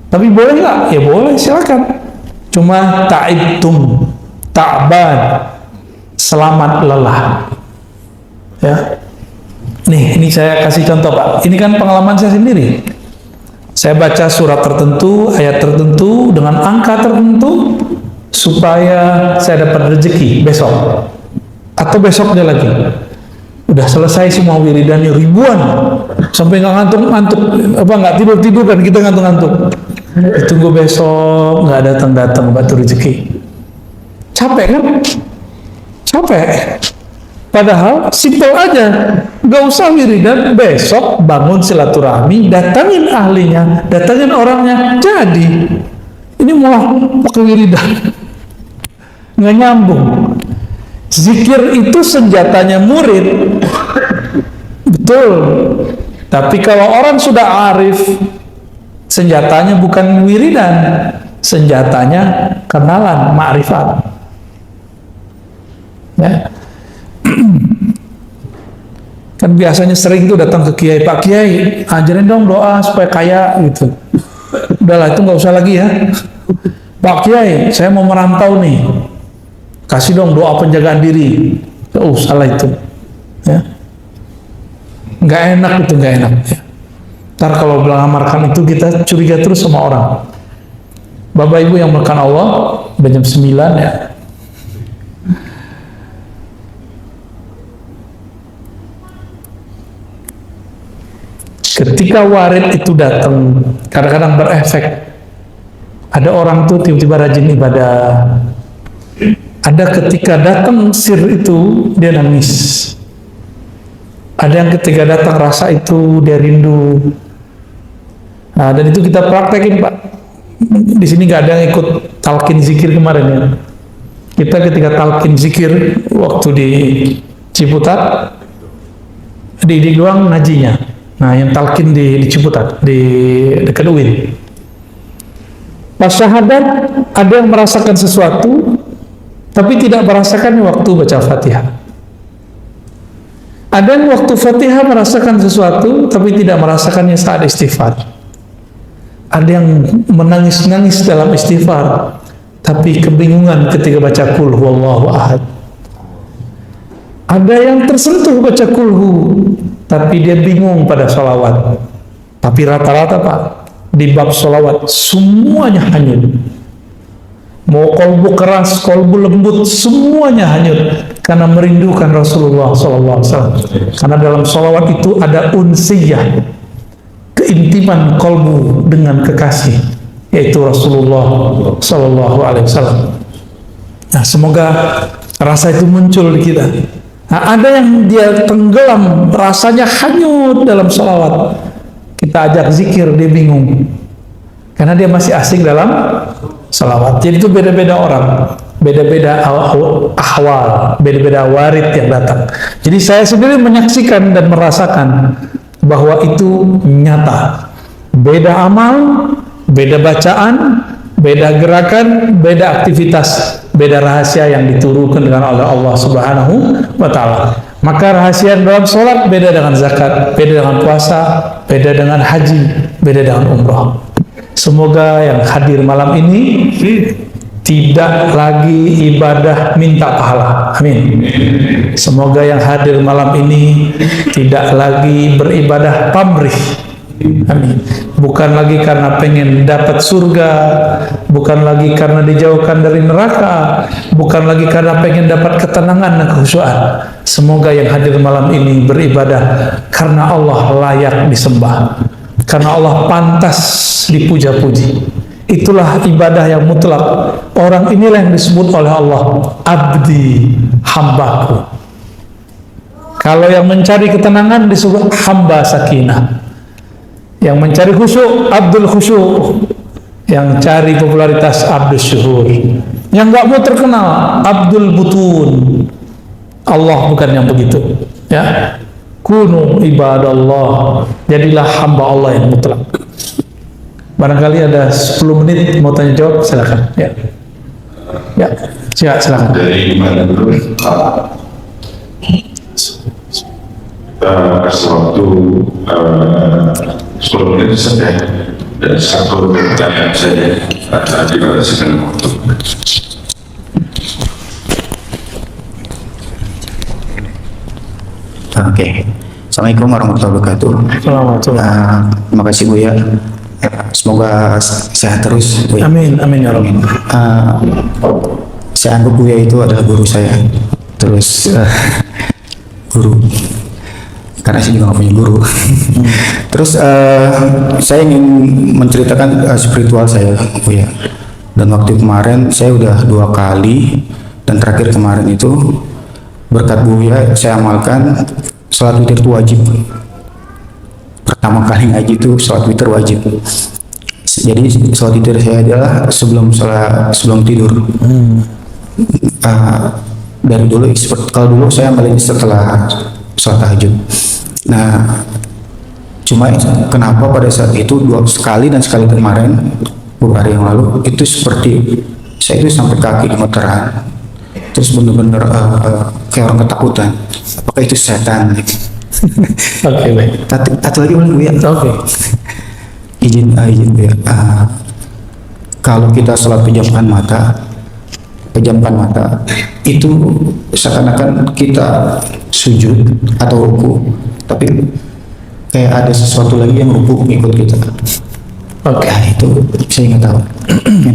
Tapi boleh nggak? Ya boleh, silakan. Cuma ta'ibtum, ta'ban, selamat lelah. Ya. Nih, ini saya kasih contoh Pak. Ini kan pengalaman saya sendiri. Saya baca surat tertentu, ayat tertentu, dengan angka tertentu, supaya saya dapat rezeki besok. Atau besoknya lagi. Udah selesai semua wiridannya ribuan. Sampai nggak ngantuk-ngantuk. Apa nggak tidur-tidur kan kita ngantuk-ngantuk. Tunggu besok, nggak datang-datang batu rezeki. Capek kan? Capek. Padahal simpel aja, gak usah wiridan, besok bangun silaturahmi, datangin ahlinya, datangin orangnya, jadi. Ini malah pakai wiridan, nggak nyambung. Zikir itu senjatanya murid, betul. Tapi kalau orang sudah arif, senjatanya bukan wiridan, senjatanya kenalan, ma'rifat. Ya. Kan biasanya sering tuh datang ke kiai, Pak Kiai ajarin dong doa supaya kaya gitu. Udahlah itu nggak usah lagi ya. Pak Kiai saya mau merantau nih, kasih dong doa penjagaan diri. Oh salah itu ya. Nggak enak itu, nggak enak ya. Ntar kalau melamarkan itu kita curiga terus sama orang. Bapak Ibu yang melakukan Allah, udah jam 9 ya. Ketika warid itu datang, kadang-kadang berefek. Ada orang tuh tiba-tiba rajin ibadah. Ada ketika datang sir itu dia nangis. Ada yang ketika datang rasa itu dia rindu. Nah, dan itu kita praktekin, Pak. Di sini nggak ada yang ikut talqin zikir kemarin ya. Kita ketika talqin zikir waktu di Ciputat, di doang najinya. Nah, yang talqin di Ciputat, di dekat UIN. Pas syahadat ada yang merasakan sesuatu, tapi tidak merasakannya waktu baca Fatihah. Ada yang waktu Fatihah merasakan sesuatu, tapi tidak merasakannya saat istighfar. Ada yang menangis-nangis dalam istighfar, tapi kebingungan ketika baca Qul Huwallahu Ahad. Ada yang tersentuh baca kulhu, tapi dia bingung pada sholawat. Tapi rata-rata Pak, di bab sholawat semuanya hanyut. Mau kolbu keras, kolbu lembut, semuanya hanyut karena merindukan Rasulullah SAW. Karena dalam sholawat itu ada unsiyah, keintiman kolbu dengan kekasih, yaitu Rasulullah SAW. Nah, semoga rasa itu muncul di kita. Nah, ada yang dia tenggelam, rasanya hanyut dalam sholawat. Kita ajak zikir, dia bingung. Karena dia masih asing dalam sholawat. Jadi itu beda-beda orang, beda-beda ahwal, beda-beda warid yang datang. Jadi saya sendiri menyaksikan dan merasakan bahwa itu nyata. Beda amal, beda bacaan, beda gerakan, beda aktivitas, beda rahasia yang diturunkan dengan oleh Allah Subhanahu wa Ta'ala. Maka rahasia dalam sholat beda dengan zakat, beda dengan puasa, beda dengan haji, beda dengan umrah. Semoga yang hadir malam ini tidak lagi ibadah minta pahala. Amin. Semoga yang hadir malam ini tidak lagi beribadah pamrih. Amin. Bukan lagi karena pengen dapat surga, bukan lagi karena dijauhkan dari neraka, bukan lagi karena pengen dapat ketenangan dan kekhusyuan. Semoga yang hadir malam ini beribadah karena Allah layak disembah, karena Allah pantas dipuja-puji. Itulah ibadah yang mutlak. Orang inilah yang disebut oleh Allah abdi, hambaku. Kalau yang mencari ketenangan disebut hamba sakinah. Yang mencari khusyuk, abdul khusyuk. Yang cari popularitas, abdul syuhur. Yang gak mau terkenal, abdul butun. Allah bukan yang begitu, ya. Kunu ibadallah, jadilah hamba Allah yang mutlak. Barangkali ada 10 menit mau tanya jawab, silakan. Ya, ya, silakan. Dari mana dulu? Sewaktu 10 menit saja dan satu pertanyaan saya dibatasi dengan waktu. Oke. Assalamualaikum warahmatullahi wabarakatuh. Terima kasih Buya. Semoga sehat terus Buya. Amin, amin ya Rabbi. Saya anggap Buya itu adalah guru saya. Terus guru. Karena saya juga nggak punya guru. Terus saya ingin menceritakan spiritual saya Buya. Dan waktu kemarin saya udah 2 kali, dan terakhir kemarin itu berkat Buya saya amalkan sholat witir itu wajib. Pertama kali ngaji itu sholat witir wajib. Jadi sholat witir saya adalah sebelum tidur. Dari dulu kalau dulu saya amalin setelah sholat tahajud. Nah, cuma kenapa pada saat itu 2 kali dan sekali kemarin beberapa hari yang lalu itu seperti saya itu sampai kaki gemeteran. Terus bener-bener kayak orang ketakutan. Apakah itu setan? Oke, baik. Satu lagi boleh Bu ya? Oke. Izin Bu ya. Kalau kita sholat pejamkan mata, itu seakan-akan kita sujud atau ruku, tapi kayak ada sesuatu lagi yang ruku ikut kita. Oke. Nah, itu saya nggak tahu.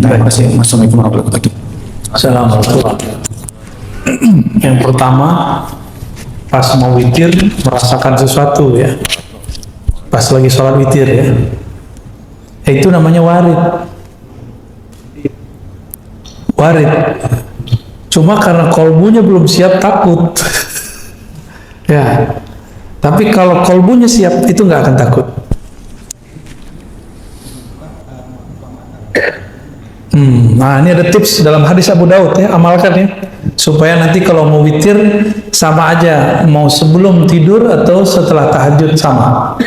Terima kasih. Assalamualaikum warahmatullahi wabarakatuh. Assalamualaikum. Yang pertama, pas mau witir merasakan sesuatu ya. pas lagi sholat witir ya. Itu namanya warid. Warid. Cuma karena kolbunya belum siap takut. Ya. Tapi kalau kolbunya siap itu nggak akan takut. Nah ini ada tips dalam hadis Abu Daud ya, amalkan ya, supaya nanti kalau mau witir sama aja, mau sebelum tidur atau setelah tahajud sama.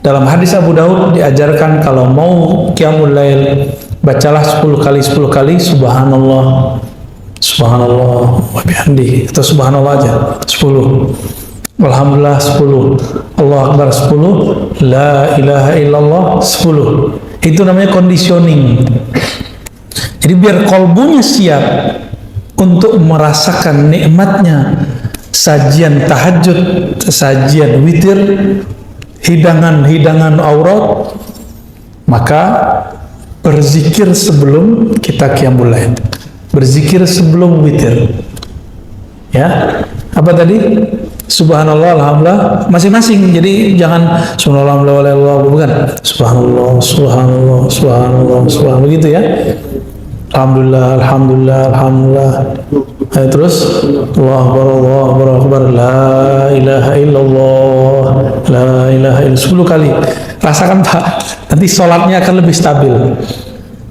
Dalam hadis Abu Daud diajarkan kalau mau qiyamul lail, bacalah 10 kali subhanallah, subhanallah wa bihamdihi, atau subhanallah aja 10, alhamdulillah 10, Allah akbar 10, la ilaha illallah 10. Itu namanya conditioning. Jadi biar kolbunya siap untuk merasakan nikmatnya sajian tahajud, sajian witir, hidangan-hidangan aurat, maka berzikir sebelum kita qiyamul lail, berzikir sebelum witir. Ya, apa tadi? Subhanallah, alhamdulillah, masing-masing. Jadi jangan subhanallah, alhamdulillah, bukan. Subhanallah, subhanallah, subhanallah, subhanallah, begitu ya. Alhamdulillah, alhamdulillah, alhamdulillah. Ayo terus, Allahu Akbar, la ilaha illallah, la ilaha illallah, 10 kali. Rasakan Pak, nanti sholatnya akan lebih stabil.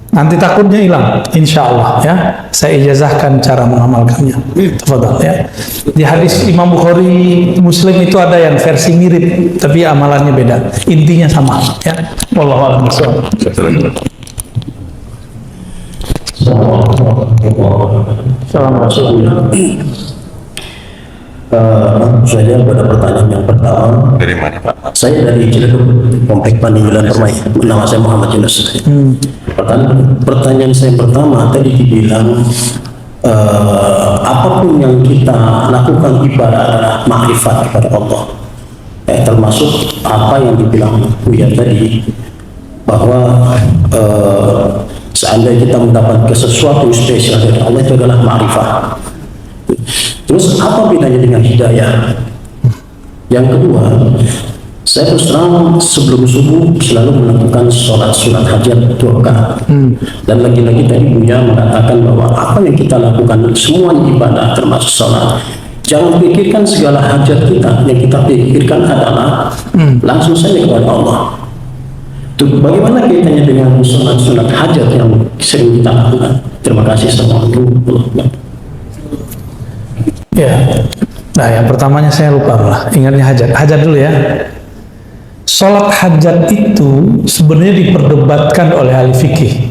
Nanti takutnya hilang, insya Allah ya. Saya ijazahkan cara mengamalkannya. Tafadhal ya. Di hadis Imam Bukhari, Muslim itu ada yang versi mirip, tapi amalannya beda. Intinya sama ya. Wallahu a'lam bishawab. Saya pada pertanyaan yang pertama. Dari mana Pak? Saya dari Ciledug, Komplek Pandeglang Permai. Nama saya Muhammad Yunus. Pertanyaan saya pertama tadi dibilang apapun yang kita lakukan ibadah adalah makrifat kepada Allah. Termasuk apa yang dibilang Buya tadi, bahwa seandainya kita mendapatkan sesuatu spesial dari Allah itu adalah makrifat. Terus apa bedanya dengan hidayah? Yang kedua, saya terus terang sebelum subuh selalu melakukan sholat sunat hajat 2 rakaat. Dan lagi-lagi tadi Buya mengatakan bahwa apa yang kita lakukan semua ibadah termasuk sholat. Jangan pikirkan segala hajat kita, yang kita pikirkan adalah langsung saja kepada Allah. Bagaimana kaitannya dengan sunat-sunat hajat yang sering kita lakukan? Terima kasih. Assalamualaikum. Ya, nah yang pertamanya saya lupa lah, ingatnya hajat. Hajat dulu ya. Sholat hajat itu sebenarnya diperdebatkan oleh ahli fikih.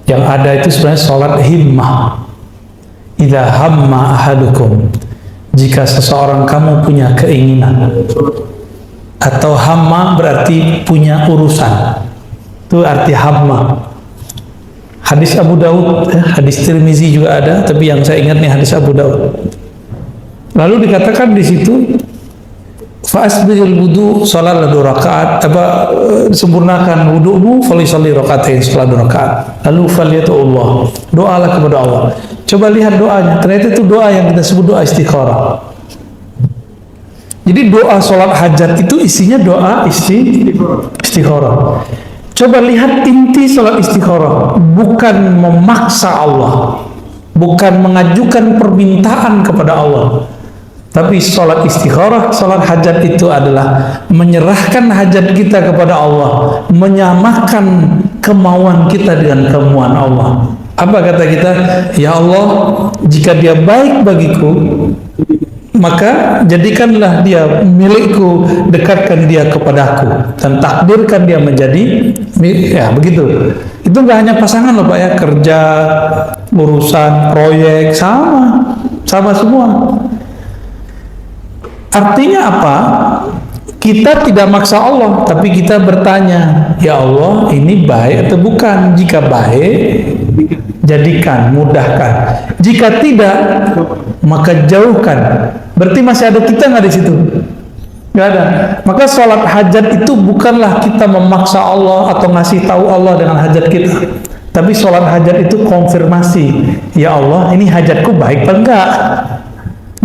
Yang ada itu sebenarnya sholat himmah. Idza hamma ahadukum, jika seseorang kamu punya keinginan, atau hamma berarti punya urusan, itu arti hamma. Hadis Abu Daud, hadis Tirmizi juga ada, tapi yang saya ingat nih hadis Abu Daud. Lalu dikatakan di situ, fa'asbiril wudu, salatlah 2 rakaat, sempurnakan wudu'mu, falisalli rakaatain, salat 2 rakaat. Lalu faliyatullah, doalah kepada Allah. Coba lihat doanya, ternyata itu doa yang kita sebut doa istikharah. Jadi doa sholat hajat itu isinya doa istikharah. Coba lihat inti sholat istikharah, bukan memaksa Allah, bukan mengajukan permintaan kepada Allah, tapi sholat istikharah, sholat hajat itu adalah menyerahkan hajat kita kepada Allah, menyamakan kemauan kita dengan kemauan Allah. Apa kata kita? Ya Allah, jika dia baik bagiku, maka jadikanlah dia milikku, dekatkan dia kepadaku, dan takdirkan dia menjadi ya begitu. Itu nggak hanya pasangan loh Pak ya, kerja, urusan, proyek, sama semua. Artinya apa? Kita tidak maksa Allah, tapi kita bertanya, ya Allah ini baik atau bukan? Jika baik, jadikan, mudahkan. Jika tidak, maka jauhkan. Berarti masih ada kita nggak di situ? Nggak ada. Maka sholat hajat itu bukanlah kita memaksa Allah atau ngasih tahu Allah dengan hajat kita, tapi sholat hajat itu konfirmasi. Ya Allah, ini hajatku baik apa enggak?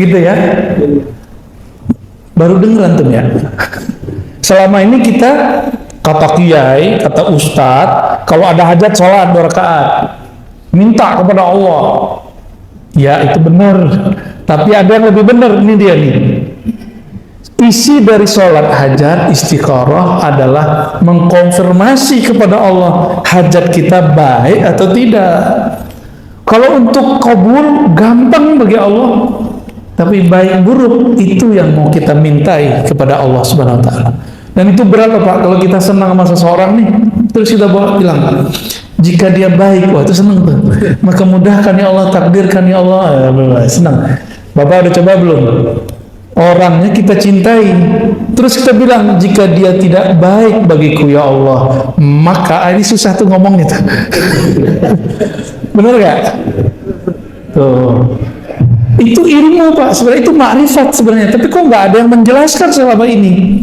Gitu ya. Baru dengar antum ya. Selama ini kita, kata kiai, kata ustadz, kalau ada hajat sholat 2 rakaat, minta kepada Allah. Ya itu benar, tapi ada yang lebih benar. Ini dia nih, isi dari sholat hajat istikharah adalah mengkonfirmasi kepada Allah hajat kita baik atau tidak. Kalau untuk kabul gampang bagi Allah, tapi baik buruk itu yang mau kita mintai kepada Allah Subhanahu wa taala. Dan itu berat Pak, kalau kita senang sama seseorang nih, terus kita bilang jika dia baik, wah itu senang tuh. Maka mudahkan ya Allah, takdirkan ya Allah, senang. Bapak udah coba belum? Orangnya kita cintai, terus kita bilang jika dia tidak baik bagiku ya Allah, maka ini susah tuh ngomongnya tuh. Bener gak? Tuh. Itu ilmu Pak, sebenarnya itu makrifat sebenarnya, tapi kok nggak ada yang menjelaskan selama ini.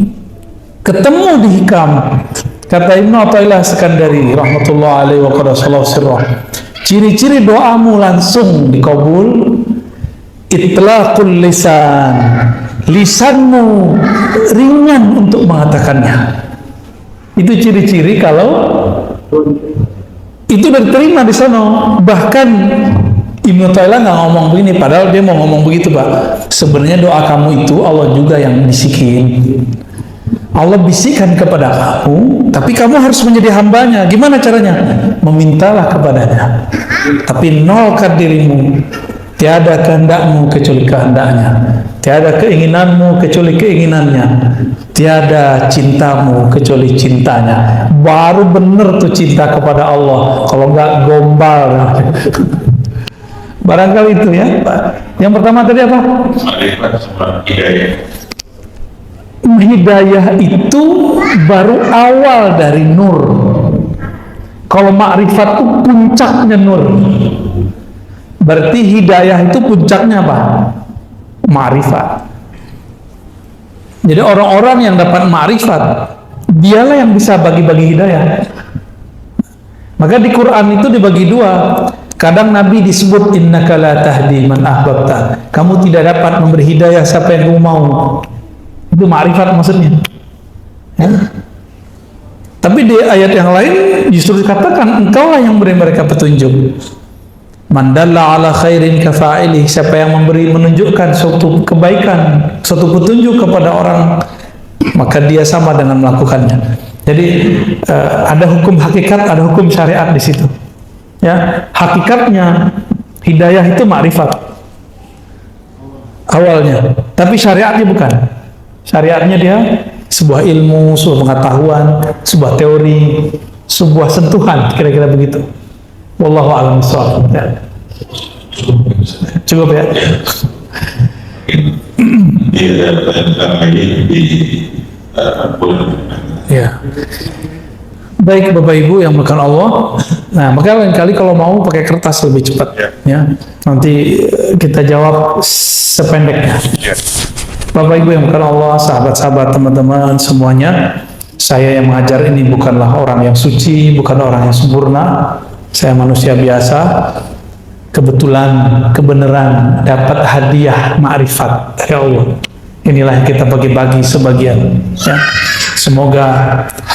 Ketemu di hikam, kata Ibnu Athaillah Sekandari rahmatullah alaihi wa qadasallahu sirrah, ciri-ciri doamu langsung dikabul, itlaqul lisan, lisanmu ringan untuk mengatakannya. Itu ciri-ciri kalau itu diterima di sana. Bahkan Ibnu Athaillah nggak ngomong begini, padahal dia mau ngomong begitu Pak. Sebenarnya doa kamu itu Allah juga yang bisikin. Allah bisikkan kepada kamu, tapi kamu harus menjadi hambanya. Gimana caranya? Memintalah kepadanya, tapi nolkan dirimu. Tiada kehendakmu kecuali kehendaknya, tiada keinginanmu kecuali keinginannya, tiada cintamu kecuali cintanya. Baru bener tuh cinta kepada Allah. Kalau nggak gombal. Barangkali itu ya Pak. Yang pertama tadi apa? Hidayah itu baru awal dari nur. Kalau ma'rifat itu puncaknya nur. Berarti hidayah itu puncaknya apa? Ma'rifat. Jadi orang-orang yang dapat ma'rifat, dialah yang bisa bagi-bagi hidayah. Maka di Quran itu dibagi 2. Kadang Nabi disebut innaka la tahdi man ahbabta. Kamu tidak dapat memberi hidayah siapa yang kamu mau. Itu ma'rifat maksudnya ya? Tapi di ayat yang lain justru dikatakan engkaulah yang memberi mereka petunjuk. Man dalla ala khairin kafa'ili, siapa yang menunjukkan suatu kebaikan, suatu petunjuk kepada orang, maka dia sama dengan melakukannya. Jadi ada hukum hakikat, ada hukum syariat di situ ya. Hakikatnya hidayah itu ma'rifat awalnya, tapi syariatnya bukan. Syariatnya dia sebuah ilmu, sebuah pengetahuan, sebuah teori, sebuah sentuhan, kira-kira begitu. Wallahu a'lam bishawab. Ya. Cukup ya. Ya. Baik Bapak Ibu yang melakukan Allah. Nah, maka lain kali kalau mau pakai kertas lebih cepat ya. Nanti kita jawab sependeknya. Bapak Ibu yang melakukan Allah, sahabat-sahabat, teman-teman semuanya, saya yang mengajar ini bukanlah orang yang suci, bukan orang yang sempurna. Saya manusia biasa. Kebetulan, kebenaran dapat hadiah ma'rifat dari Allah. Inilah yang kita bagi-bagi sebagian ya. Semoga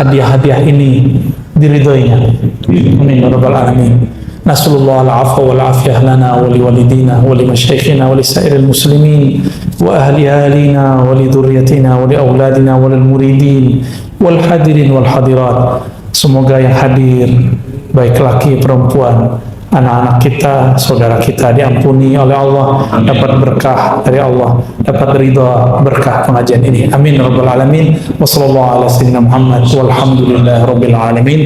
hadiah-hadiah ini diridhoinya. Amin ya rabbal alamin. Nasallallahu al-'afwa wal 'afiyah lana wa li walidina wa li masyayikhina wa li sa'iril muslimin wa ahli ahlina wa li dzurriyyatina wa li auladina wa lil muridin wal hadirin wal hadirat. Semoga yang hadir baik laki perempuan, anak-anak kita, saudara kita diampuni oleh Allah, dapat berkah dari Allah, dapat ridha berkah pengajian ini. Amin ya rabbal alamin. Wassallallahu ala sayyidina Muhammad walhamdulillahi rabbil alamin.